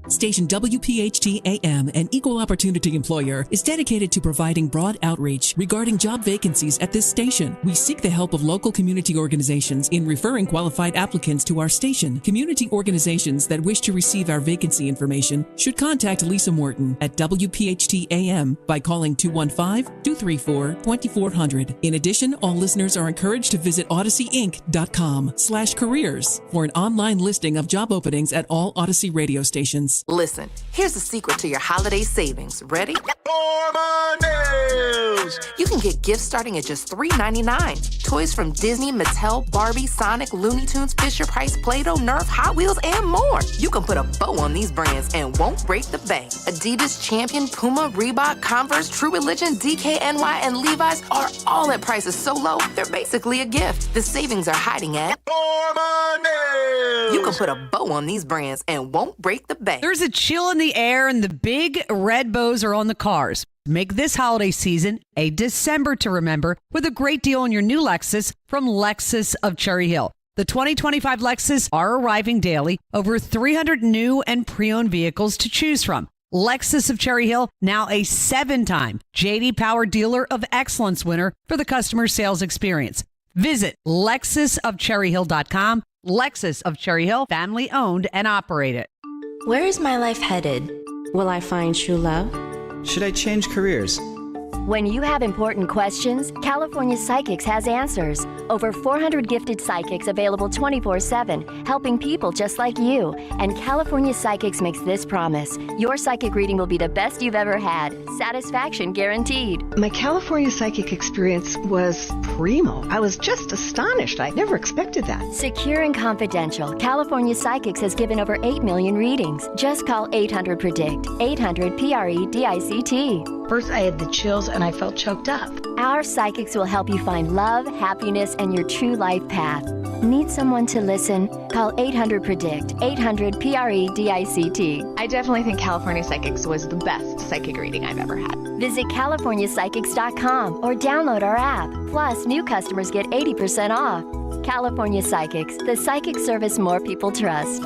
Station WPHT AM, an equal opportunity employer, is dedicated to providing broad outreach regarding job vacancies at this station. We seek the help of local community organizations in referring qualified applicants to our station. Community organizations that wish to receive our vacancy information should contact Lisa Morton at WPHT AM by calling 215-234-2400. In addition, all listeners are encouraged to visit odysseyinc.com/careers for an online listing of job openings at all Odyssey radio stations. Listen, here's the secret to your holiday savings. Ready? You can get gifts starting at just $3.99. Toys from Disney, Mattel, Barbie, Sonic, Looney Tunes, Fisher-Price, Play-Doh, Nerf, Hot Wheels, and more. You can put a bow on these brands and won't break the bank. Adidas, Champion, Puma, Reebok, Converse, True Religion, DKNY, and Levi's are all at prices so low, they're basically a gift. The savings are hiding at You can put a bow on these brands and won't break the bank. There's a chill in the air and the big red bows are on the cars. Make this holiday season a December to remember with a great deal on your new Lexus from Lexus of Cherry Hill. The 2025 Lexus are arriving daily, over 300 new and pre-owned vehicles to choose from. Lexus of Cherry Hill, now a 7-time J.D. Power Dealer of Excellence winner for the customer sales experience. Visit LexusofCherryHill.com. Lexus of Cherry Hill, family owned and operated. Where is my life headed? Will I find true love? Should I change careers? When you have important questions, California Psychics has answers. Over 400 gifted psychics available 24/7, helping people just like you. And California Psychics makes this promise. Your psychic reading will be the best you've ever had. Satisfaction guaranteed. My California Psychic experience was primo. I was just astonished. I never expected that. Secure and confidential, California Psychics has given over 8 million readings. Just call 800-PREDICT. 800-PREDICT. First, I had the chills and I felt choked up. Our psychics will help you find love, happiness, and your true life path. Need someone to listen? Call 800-PREDICT. 800-PREDICT. I definitely think California Psychics was the best psychic reading I've ever had. Visit CaliforniaPsychics.com or download our app. Plus, new customers get 80% off. California Psychics, the psychic service more people trust.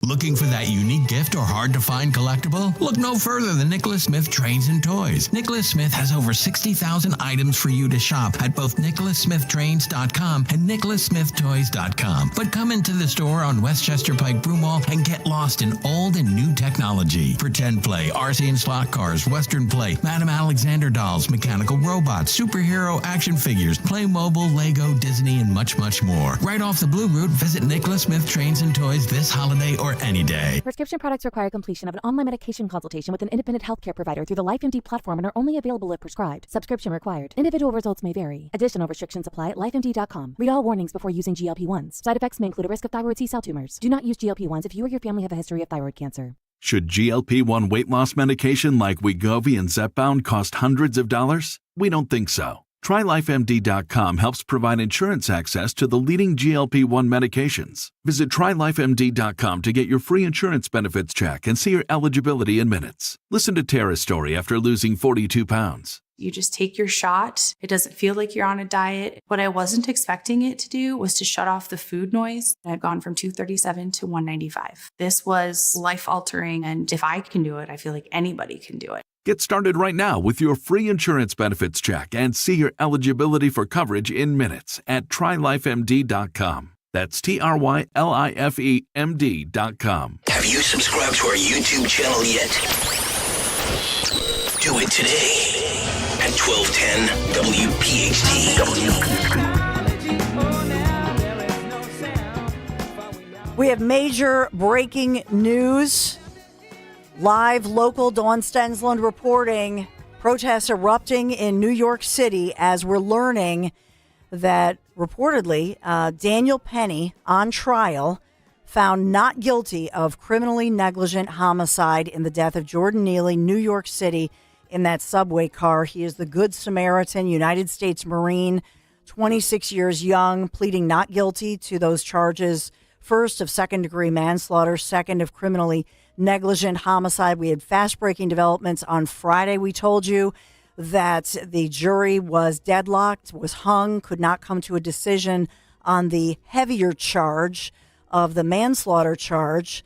Looking for that unique gift or hard-to-find collectible? Look no further than Nicholas Smith Trains and Toys. Nicholas Smith has over 60,000 items for you to shop at both NicholasSmithTrains.com and NicholasSmithToys.com. But come into the store on Westchester Pike Broomall and get lost in old and new technology. Pretend play, RC and slot cars, Western play, Madame Alexander dolls, mechanical robots, superhero action figures, Playmobil, Lego, Disney, and much, much more. Right off the Blue Route, visit Nicholas Smith Trains and Toys this holiday or any day. Prescription products require completion of an online medication consultation with an independent healthcare provider through the LifeMD platform and are only available if prescribed. Subscription required. Individual results may vary. Additional restrictions apply at lifemd.com. Read all warnings before using GLP-1s. Side effects may include a risk of thyroid C-cell tumors. Do not use GLP-1s if you or your family have a history of thyroid cancer. Should GLP-1 weight loss medication like Wegovy and Zepbound cost hundreds of dollars? We don't think so. TryLifeMD.com helps provide insurance access to the leading GLP-1 medications. Visit TryLifeMD.com to get your free insurance benefits check and see your eligibility in minutes. Listen to Tara's story after losing 42 pounds. You just take your shot. It doesn't feel like you're on a diet. What I wasn't expecting it to do was to shut off the food noise. I've gone from 237 to 195. This was life-altering, and if I can do it, I feel like anybody can do it. Get started right now with your free insurance benefits check and see your eligibility for coverage in minutes at TryLifeMD.com. That's TryLifeMD.com. Have you subscribed to our YouTube channel yet? Do it today at 1210 WPHT. We have major breaking news. Live local Dawn Stensland reporting protests erupting in New York City as we're learning that reportedly Daniel Penny on trial found not guilty of criminally negligent homicide in the death of Jordan Neely, New York City, in that subway car. He is the Good Samaritan, United States Marine, 26 years young, pleading not guilty to those charges. First of second-degree manslaughter, second of criminally negligent homicide. We had fast-breaking developments on Friday. We told you that the jury was deadlocked, was hung, could not come to a decision on the heavier charge of the manslaughter charge.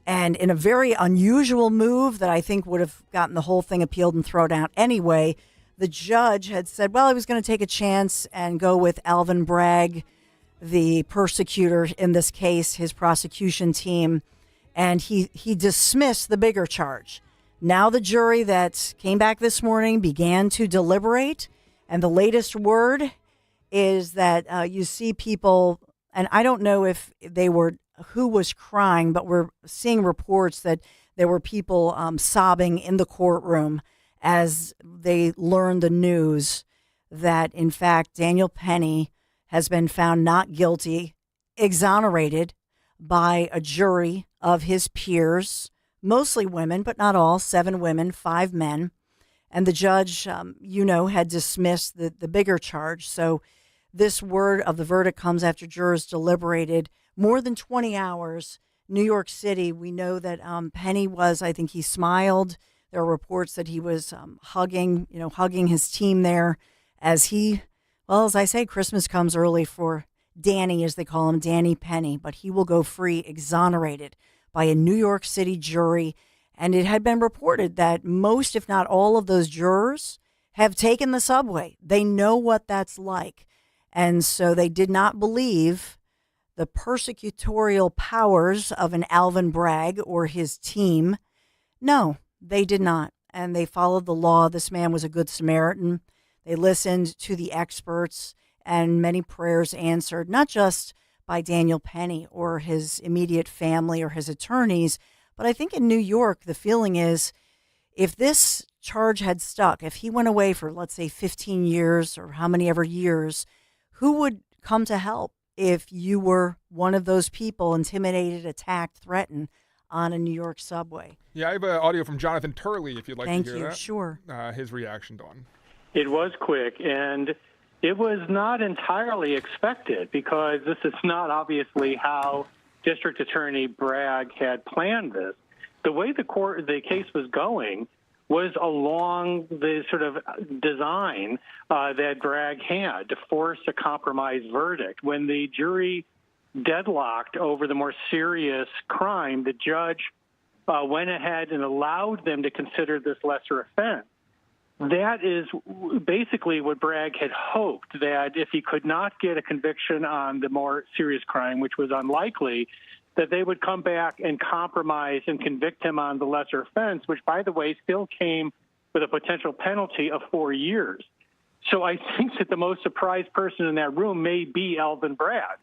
And in a very unusual move that I think would have gotten the whole thing appealed and thrown out anyway, the judge had said, well, he was going to take a chance and go with Alvin Bragg, the persecutor in this case, his prosecution team, and he dismissed the bigger charge. Now the jury that came back this morning began to deliberate, and the latest word is that you see people, and I don't know if they were, who was crying, but we're seeing reports that there were people sobbing in the courtroom as they learned the news that, in fact, Daniel Penny has been found not guilty, exonerated by a jury of his peers, mostly women, but not all, 7 women, 5 men. And the judge, had dismissed the bigger charge. So this word of the verdict comes after jurors deliberated more than 20 hours. New York City, we know that Penny was, I think he smiled. There are reports that he was hugging his team there as he, well, as I say, Christmas comes early for Danny, as they call him, Danny Penny, but he will go free, exonerated by a New York City jury. And it had been reported that most, if not all, of those jurors have taken the subway. They know what that's like. And so they did not believe the persecutorial powers of an Alvin Bragg or his team. No, they did not. And they followed the law. This man was a good Samaritan. They listened to the experts, and many prayers answered, not just by Daniel Penny or his immediate family or his attorneys, but I think in New York, the feeling is if this charge had stuck, if he went away for, let's say, 15 years or how many ever years, who would come to help if you were one of those people intimidated, attacked, threatened on a New York subway? Yeah, I have audio from Jonathan Turley, if you'd like to hear that. Thank you, sure. His reaction, Dawn. It was quick, and it was not entirely expected because this is not obviously how District Attorney Bragg had planned this. The way the case was going was along the sort of design that Bragg had to force a compromise verdict. When the jury deadlocked over the more serious crime, the judge went ahead and allowed them to consider this lesser offense. That is basically what Bragg had hoped, that if he could not get a conviction on the more serious crime, which was unlikely, that they would come back and compromise and convict him on the lesser offense, which, by the way, still came with a potential penalty of 4 years. So I think that the most surprised person in that room may be Alvin Bragg,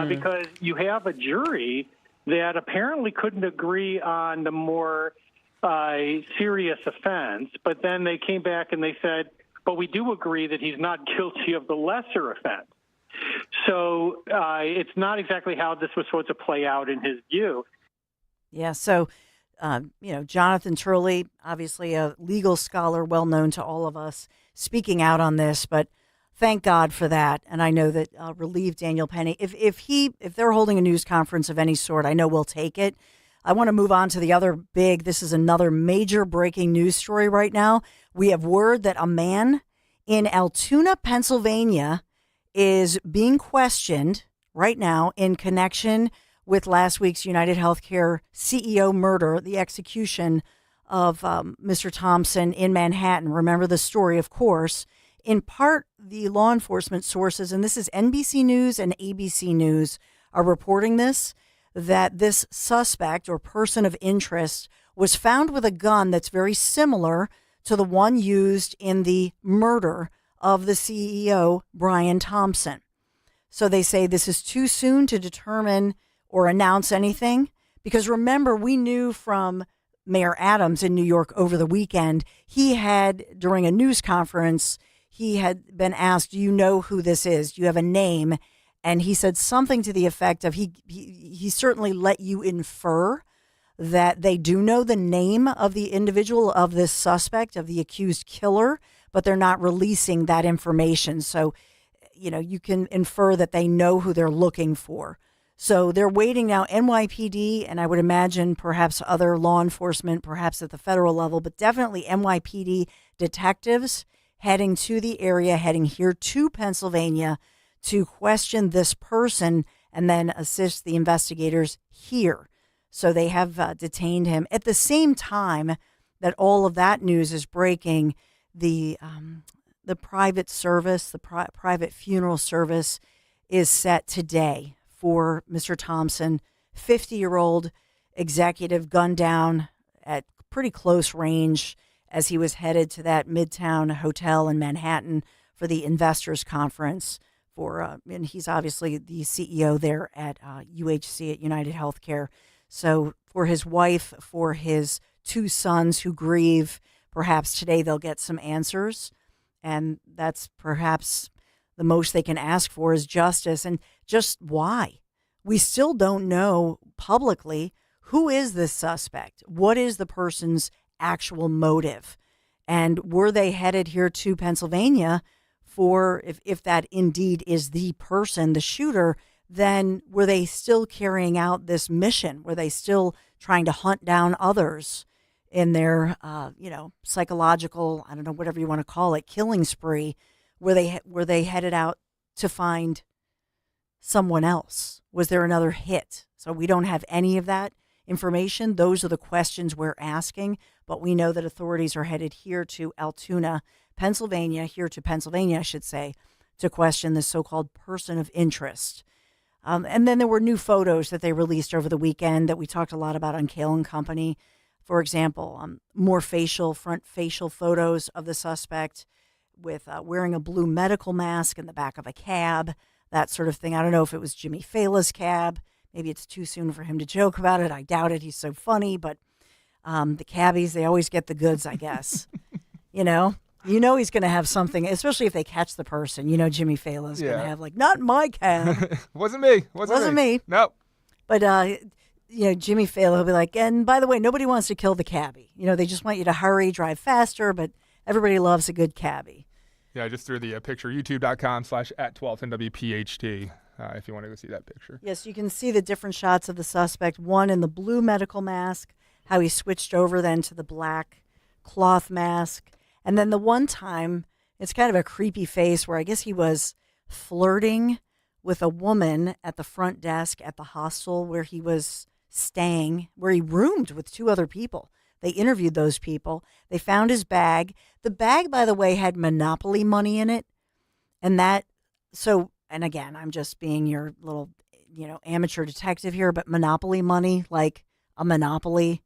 because you have a jury that apparently couldn't agree on the more serious offense, but then they came back and they said, but we do agree that he's not guilty of the lesser offense. So it's not exactly how this was supposed to play out in his view. Yeah, so, Jonathan Turley, obviously a legal scholar well known to all of us, speaking out on this, but Thank God for that. And I know that relieved Daniel Penny. If they're holding a news conference of any sort, I know we'll take it. I want to move on to the other this is another major breaking news story right now. We have word that a man in Altoona, Pennsylvania is being questioned right now in connection with last week's United Healthcare CEO murder, the execution of Mr. Thompson in Manhattan. Remember the story, of course. In part, the law enforcement sources, and this is NBC News and ABC News, are reporting this, that this suspect or person of interest was found with a gun that's very similar to the one used in the murder of the CEO, Brian Thompson. So they say this is too soon to determine or announce anything, because remember, we knew from Mayor Adams in New York over the weekend, he had, during a news conference, he had been asked, do you know who this is? Do you have a name? And he said something to the effect of, he certainly let you infer that they do know the name of the individual, of this suspect, of the accused killer, but they're not releasing that information. So, you can infer that they know who they're looking for. So they're waiting now, NYPD, and I would imagine perhaps other law enforcement, perhaps at the federal level, but definitely NYPD detectives heading to the area, heading here to Pennsylvania to question this person and then assist the investigators here. So they have detained him. At the same time that all of that news is breaking, the private service, the private funeral service is set today for Mr. Thompson, 50-year-old executive gunned down at pretty close range as he was headed to that Midtown hotel in Manhattan for the investors conference. And he's obviously the CEO there at UHC at United Healthcare. So for his wife, for his two sons who grieve, perhaps today they'll get some answers. And that's perhaps the most they can ask for is justice. And just why? We still don't know publicly who is this suspect. What is the person's actual motive? And were they headed here to Pennsylvania for, if that indeed is the person, the shooter, then were they still carrying out this mission? Were they still trying to hunt down others in their, psychological, I don't know, whatever you want to call it, killing spree? Were they headed out to find someone else? Was there another hit? So we don't have any of that information. Those are the questions we're asking, but we know that authorities are headed here to Altoona, Pennsylvania, I should say, to question this so-called person of interest. And then there were new photos that they released over the weekend that we talked a lot about on Kale and Company. For example, more front facial photos of the suspect with wearing a blue medical mask in the back of a cab, that sort of thing. I don't know if it was Jimmy Fallon's cab. Maybe it's too soon for him to joke about it. I doubt it. He's so funny, but the cabbies, they always get the goods, I guess. You know he's going to have something, especially if they catch the person. Jimmy Fallon's going to have not in my cab. Wasn't me. Wasn't me. Nope. But, Jimmy Fallon will be like, and by the way, nobody wants to kill the cabbie. They just want you to hurry, drive faster, but everybody loves a good cabbie. Yeah, I just threw the picture, youtube.com/@1210WPHT, if you want to go see that picture. Yes, you can see the different shots of the suspect. One in the blue medical mask, how he switched over then to the black cloth mask. And then the one time, it's kind of a creepy face where I guess he was flirting with a woman at the front desk at the hostel where he was staying, where he roomed with two other people. They interviewed those people. They found his bag. The bag, by the way, had Monopoly money in it. And again, I'm just being your little, amateur detective here, but Monopoly money, like a Monopoly,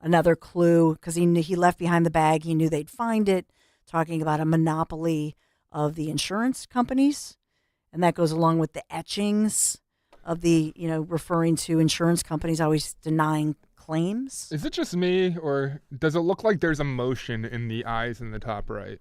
another clue, because he left behind the bag. He knew they'd find it, talking about a monopoly of the insurance companies. And that goes along with the etchings of the, referring to insurance companies always denying claims. Is it just me, or does it look like there's emotion in the eyes in the top right?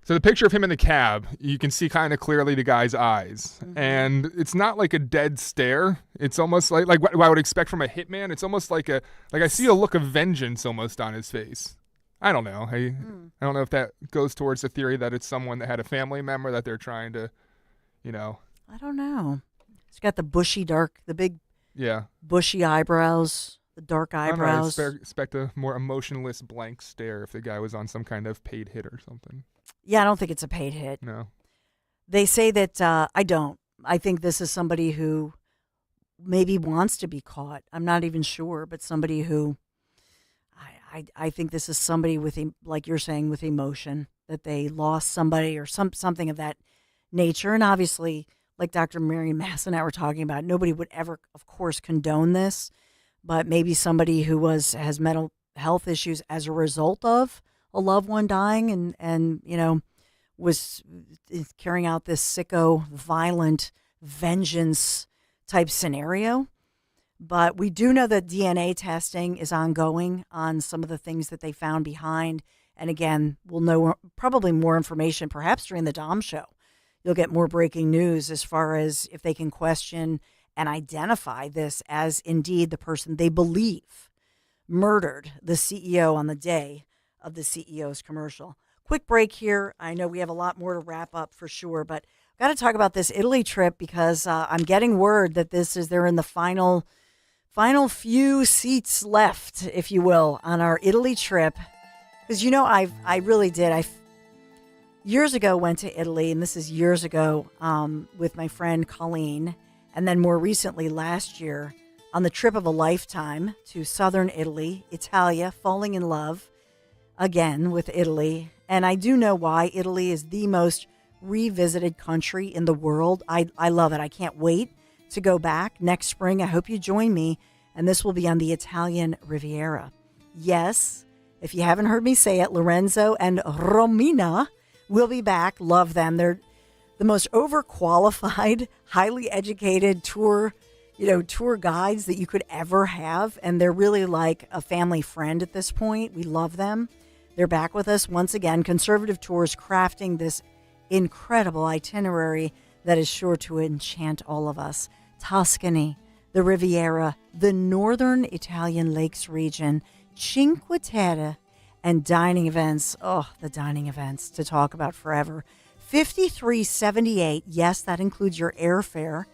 So the picture of him in the cab, you can see kind of clearly the guy's eyes. Mm-hmm. And it's not like a dead stare. It's almost like what I would expect from a hitman. It's almost like I see a look of vengeance almost on his face. I don't know. I don't know if that goes towards the theory that it's someone that had a family member that they're trying to, I don't know. He's got the big Yeah. bushy eyebrows, the dark eyebrows. I expect a more emotionless blank stare if the guy was on some kind of paid hit or something. Yeah, I don't think it's a paid hit. No. They say that I don't. I think this is somebody who maybe wants to be caught. I'm not even sure, but somebody who I think this is somebody with, like you're saying, with emotion, that they lost somebody or something of that nature. And obviously, like Dr. Marion Mass and I were talking about, nobody would ever, of course, condone this, but maybe somebody who has mental health issues as a result of a loved one dying and was carrying out this sicko, violent vengeance type scenario. But we do know that DNA testing is ongoing on some of the things that they found behind. And again, we'll know probably more information perhaps during the Dom show. You'll get more breaking news as far as if they can question and identify this as indeed the person they believe murdered the CEO on the day of the CEO's commercial. Quick break here. I know we have a lot more to wrap up for sure, but I've got to talk about this Italy trip because I'm getting word that they're in the final few seats left, if you will, on our Italy trip. Because I really did. I years ago went to Italy, and this is years ago, with my friend Colleen, and then more recently last year on the trip of a lifetime to southern Italy, Italia, falling in love again with Italy. And I do know why Italy is the most revisited country in the world. I love it. I can't wait to go back next spring. I hope you join me, and this will be on the Italian Riviera. Yes, if you haven't heard me say it, Lorenzo and Romina will be back. Love them. They're the most overqualified, highly educated tour guides that you could ever have, and they're really like a family friend at this point. We love them. They're back with us once again. Conservative Tours crafting this incredible itinerary that is sure to enchant all of us. Tuscany, the Riviera, the northern Italian lakes region, Cinque Terre, and dining events. Oh, the dining events to talk about forever. $53.78. Yes, that includes your airfare.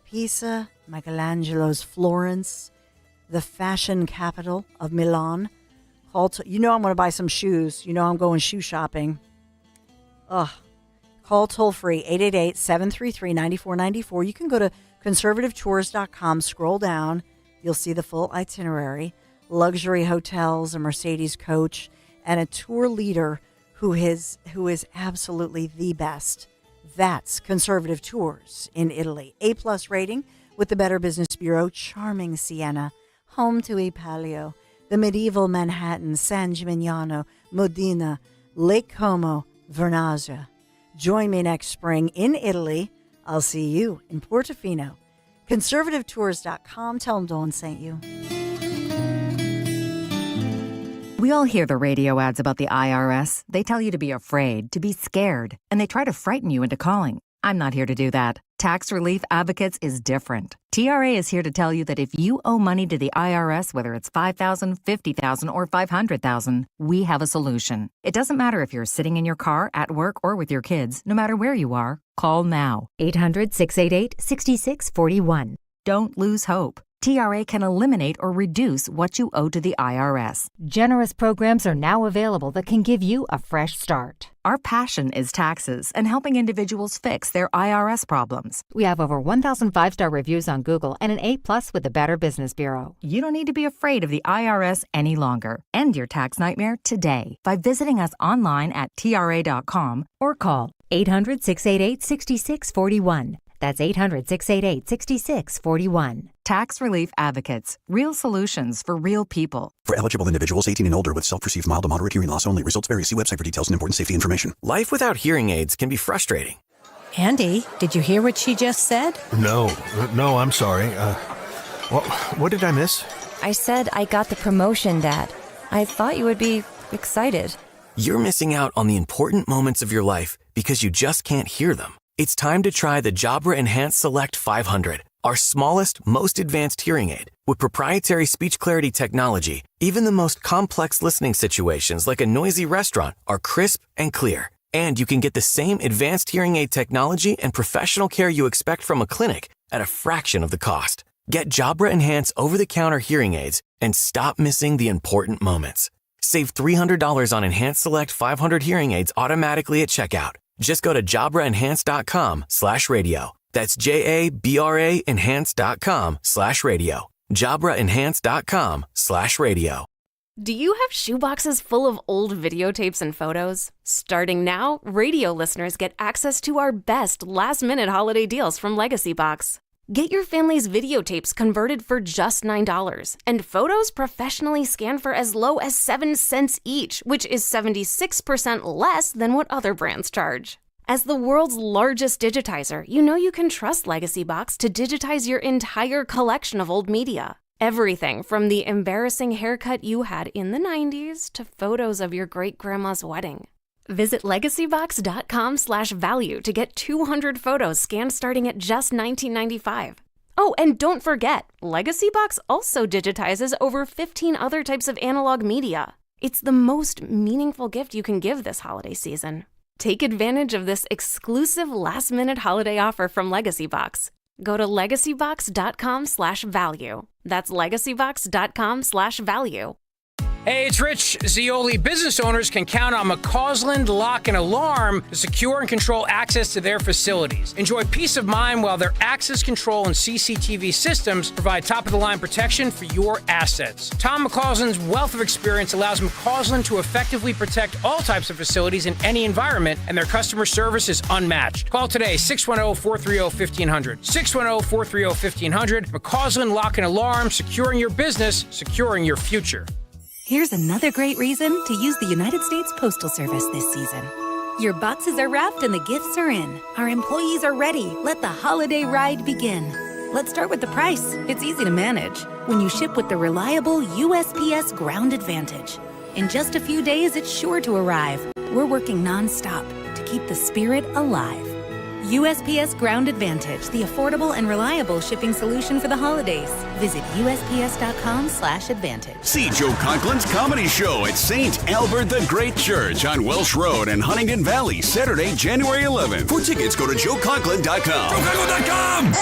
Pisa, Michelangelo's Florence, the fashion capital of Milan. I'm going to buy some shoes. I'm going shoe shopping. Call toll free 888-733-9494. You can go to conservativetours.com, scroll down. You'll see the full itinerary, luxury hotels, a Mercedes coach, and a tour leader who is absolutely the best. That's Conservative Tours in Italy. A+ rating with the Better Business Bureau, charming Siena, home to E Palio, the medieval Manhattan, San Gimignano, Modena, Lake Como, Vernazza. Join me next spring in Italy. I'll see you in Portofino. ConservativeTours.com. Tell them Dawn sent you. We all hear the radio ads about the IRS. They tell you to be afraid, to be scared, and they try to frighten you into calling. I'm not here to do that. Tax Relief Advocates is different. TRA is here to tell you that if you owe money to the IRS, whether it's $5,000, $50,000, or $500,000, we have a solution. It doesn't matter if you're sitting in your car, at work, or with your kids. No matter where you are, call now. 800-688-6641. Don't lose hope. TRA can eliminate or reduce what you owe to the IRS. Generous programs are now available that can give you a fresh start. Our passion is taxes and helping individuals fix their IRS problems. We have over 1,000 5-star reviews on Google and an A+ with the Better Business Bureau. You don't need to be afraid of the IRS any longer. End your tax nightmare today by visiting us online at TRA.com or call 800-688-6641. That's 800-688-6641. Tax Relief Advocates. Real solutions for real people. For eligible individuals 18 and older with self-perceived mild to moderate hearing loss only. Results vary. See website for details and important safety information. Life without hearing aids can be frustrating. Andy, did you hear what she just said? No, I'm sorry. What did I miss? I said I got the promotion, Dad. I thought you would be excited. You're missing out on the important moments of your life because you just can't hear them. It's time to try the Jabra Enhanced Select 500. Our smallest, most advanced hearing aid, with proprietary speech clarity technology, even the most complex listening situations like a noisy restaurant are crisp and clear. And you can get the same advanced hearing aid technology and professional care you expect from a clinic at a fraction of the cost. Get Jabra Enhance over-the-counter hearing aids and stop missing the important moments. Save $300 on Enhance Select 500 hearing aids automatically at checkout. Just go to JabraEnhance.com/radio. That's JABRA Enhance.com/radio. JabraEnhance.com/radio. Do you have shoeboxes full of old videotapes and photos? Starting now, radio listeners get access to our best last-minute holiday deals from Legacy Box. Get your family's videotapes converted for just $9 and photos professionally scanned for as low as 7 cents each, which is 76% less than what other brands charge. As the world's largest digitizer, you know you can trust Legacy Box to digitize your entire collection of old media. Everything from the embarrassing haircut you had in the 90s to photos of your great-grandma's wedding. Visit legacybox.com/value to get 200 photos scanned starting at just $19.95. Oh, and don't forget, Legacy Box also digitizes over 15 other types of analog media. It's the most meaningful gift you can give this holiday season. Take advantage of this exclusive last-minute holiday offer from Legacy Box. Go to legacybox.com/value. That's legacybox.com/value. Hey, it's Rich Zioli. Business owners can count on McCausland Lock and Alarm to secure and control access to their facilities. Enjoy peace of mind while their access control and CCTV systems provide top-of-the-line protection for your assets. Tom McCausland's wealth of experience allows McCausland to effectively protect all types of facilities in any environment, and their customer service is unmatched. Call today, 610-430-1500. 610-430-1500. McCausland Lock and Alarm, securing your business, securing your future. Here's another great reason to use the United States Postal Service this season. Your boxes are wrapped and the gifts are in. Our employees are ready. Let the holiday ride begin. Let's start with the price. It's easy to manage when you ship with the reliable USPS Ground Advantage. In just a few days, it's sure to arrive. We're working nonstop to keep the spirit alive. USPS Ground Advantage, the affordable and reliable shipping solution for the holidays. Visit USPS.com/advantage. See Joe Conklin's comedy show at St. Albert the Great Church on Welsh Road in Huntington Valley, Saturday, January 11th. For tickets, go to JoeConklin.com. JoeConklin.com!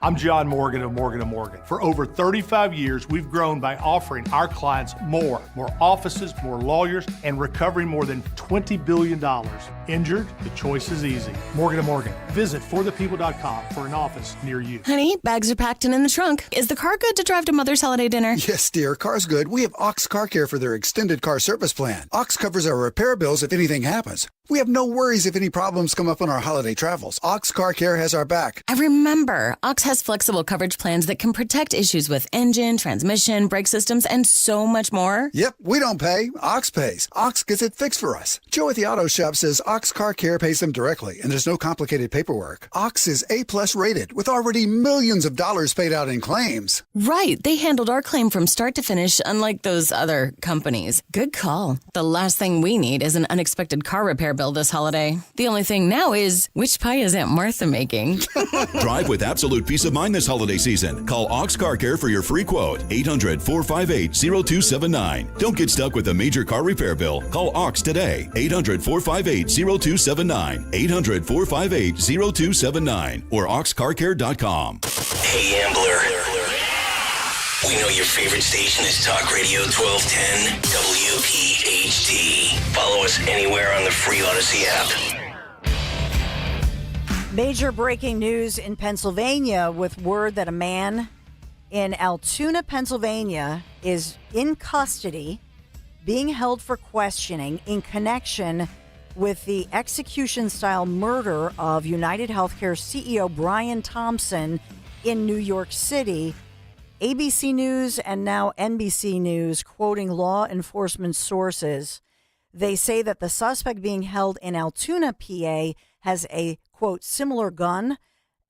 I'm John Morgan of Morgan & Morgan. For over 35 years, we've grown by offering our clients more offices, more lawyers, and recovering more than $20 billion. Injured? The choice is easy. Morgan & Morgan. Visit forthepeople.com for an office near you. Honey, bags are packed and in the trunk. Is the car good to drive to Mother's holiday dinner? Yes, dear. Car's good. We have Ox Car Care for their extended car service plan. Ox covers our repair bills if anything happens. We have no worries if any problems come up on our holiday travels. Ox Car Care has our back. I remember. Ox has flexible coverage plans that can protect issues with engine, transmission, brake systems, and so much more. Yep, we don't pay. Ox pays. Ox gets it fixed for us. Joe at the auto shop says Ox Car Care pays them directly, and there's no complicated paperwork. Ox is A+ rated, with already millions of dollars paid out in claims. Right. They handled our claim from start to finish, unlike those other companies. Good call. The last thing we need is an unexpected car repair bill this holiday. The only thing now is, which pie is Aunt Martha making? Drive with absolute peace of mind this holiday season. Call Ox Car Care for your free quote. 800-458-0279. Don't get stuck with a major car repair bill. Call Ox today. 800-458-0279. 800-458-0279 or oxcarcare.com. Hey, Ambler. We know your favorite station is Talk Radio 1210 WPHT. Follow us anywhere on the free Odyssey app. Major breaking news in Pennsylvania with word that a man in Altoona, Pennsylvania is in custody, being held for questioning in connection with the execution-style murder of United Healthcare CEO Brian Thompson in New York City. ABC News and now NBC News, quoting law enforcement sources, they say that the suspect being held in Altoona, PA, has a, quote, similar gun,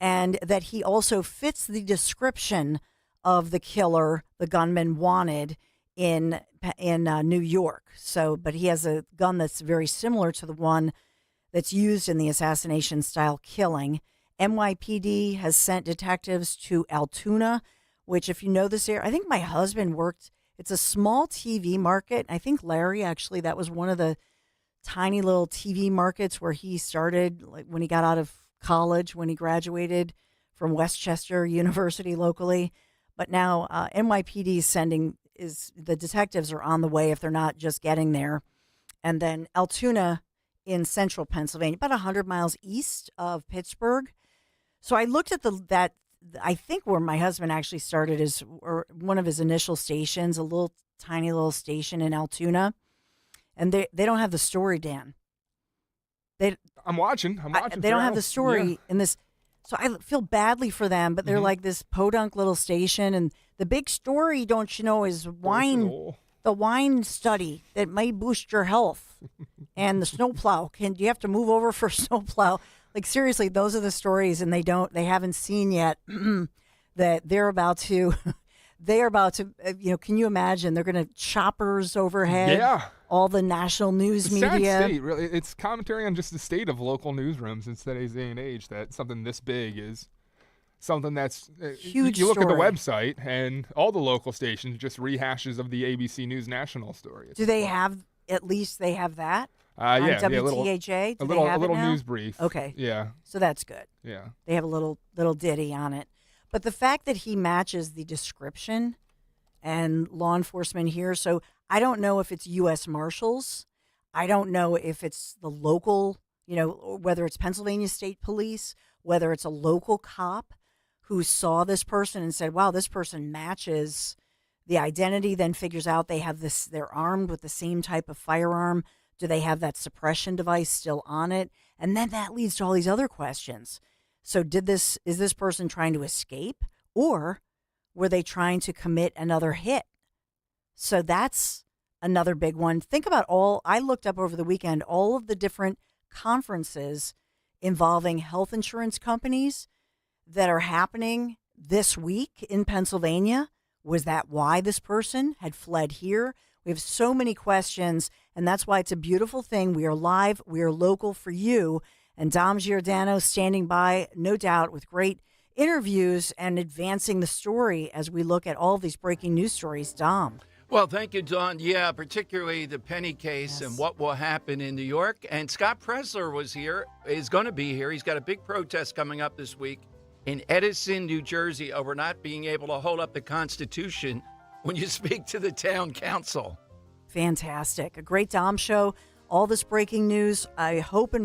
and that he also fits the description of the killer the gunman wanted in New York. So, but he has a gun that's very similar to the one that's used in the assassination-style killing. NYPD has sent detectives to Altoona, which, if you know this area, I think my husband worked. It's a small TV market. I think Larry, actually, that was one of the tiny little TV markets where he started, like when he got out of college, when he graduated from Westchester University locally. But now NYPD is the detectives are on the way if they're not just getting there. And then Altoona in central Pennsylvania, about 100 miles east of Pittsburgh. So I looked at that. I think where my husband actually started is or one of his initial stations, a little tiny little station in Altoona. And they don't have the story, Dan. I'm watching. They don't have the story in this. So I feel badly for them, but they're like this podunk little station. And the big story, don't you know, is the wine study that may boost your health and the snowplow. Do you have to move over for snowplow? Like, seriously, those are the stories. And they haven't seen yet that they're about to, can you imagine? They're going to choppers overhead. Yeah. All the national news It's a media. sad state, really. It's commentary on just the state of local newsrooms in today's day and age that something this big is something that's huge. You look story. at the website and all the local stations just rehashes of the ABC News National story. Do they have at least they have that? On WPHT? a little news brief. Okay. Yeah. So that's good. Yeah. They have a little ditty on it. But the fact that he matches the description and law enforcement here, so I don't know if it's U.S. Marshals. I don't know if it's the local, whether it's Pennsylvania State Police, whether it's a local cop who saw this person and said, wow, this person matches the identity, then figures out they're armed with the same type of firearm. Do they have that suppression device still on it? And then that leads to all these other questions. So is this person trying to escape, or were they trying to commit another hit? So that's another big one. Think about I looked up over the weekend, all of the different conferences involving health insurance companies that are happening this week in Pennsylvania. Was that why this person had fled here? We have so many questions, and that's why it's a beautiful thing. We are live. We are local for you. And Dom Giordano standing by, no doubt, with great interviews and advancing the story as we look at all of these breaking news stories. Dom. Well, thank you, Dawn. Yeah, particularly the Penny case and what will happen in New York. And Scott Presler is going to be here. He's got a big protest coming up this week in Edison, New Jersey, over not being able to hold up the Constitution when you speak to the town council. Fantastic. A great Dom show. All this breaking news. I hope and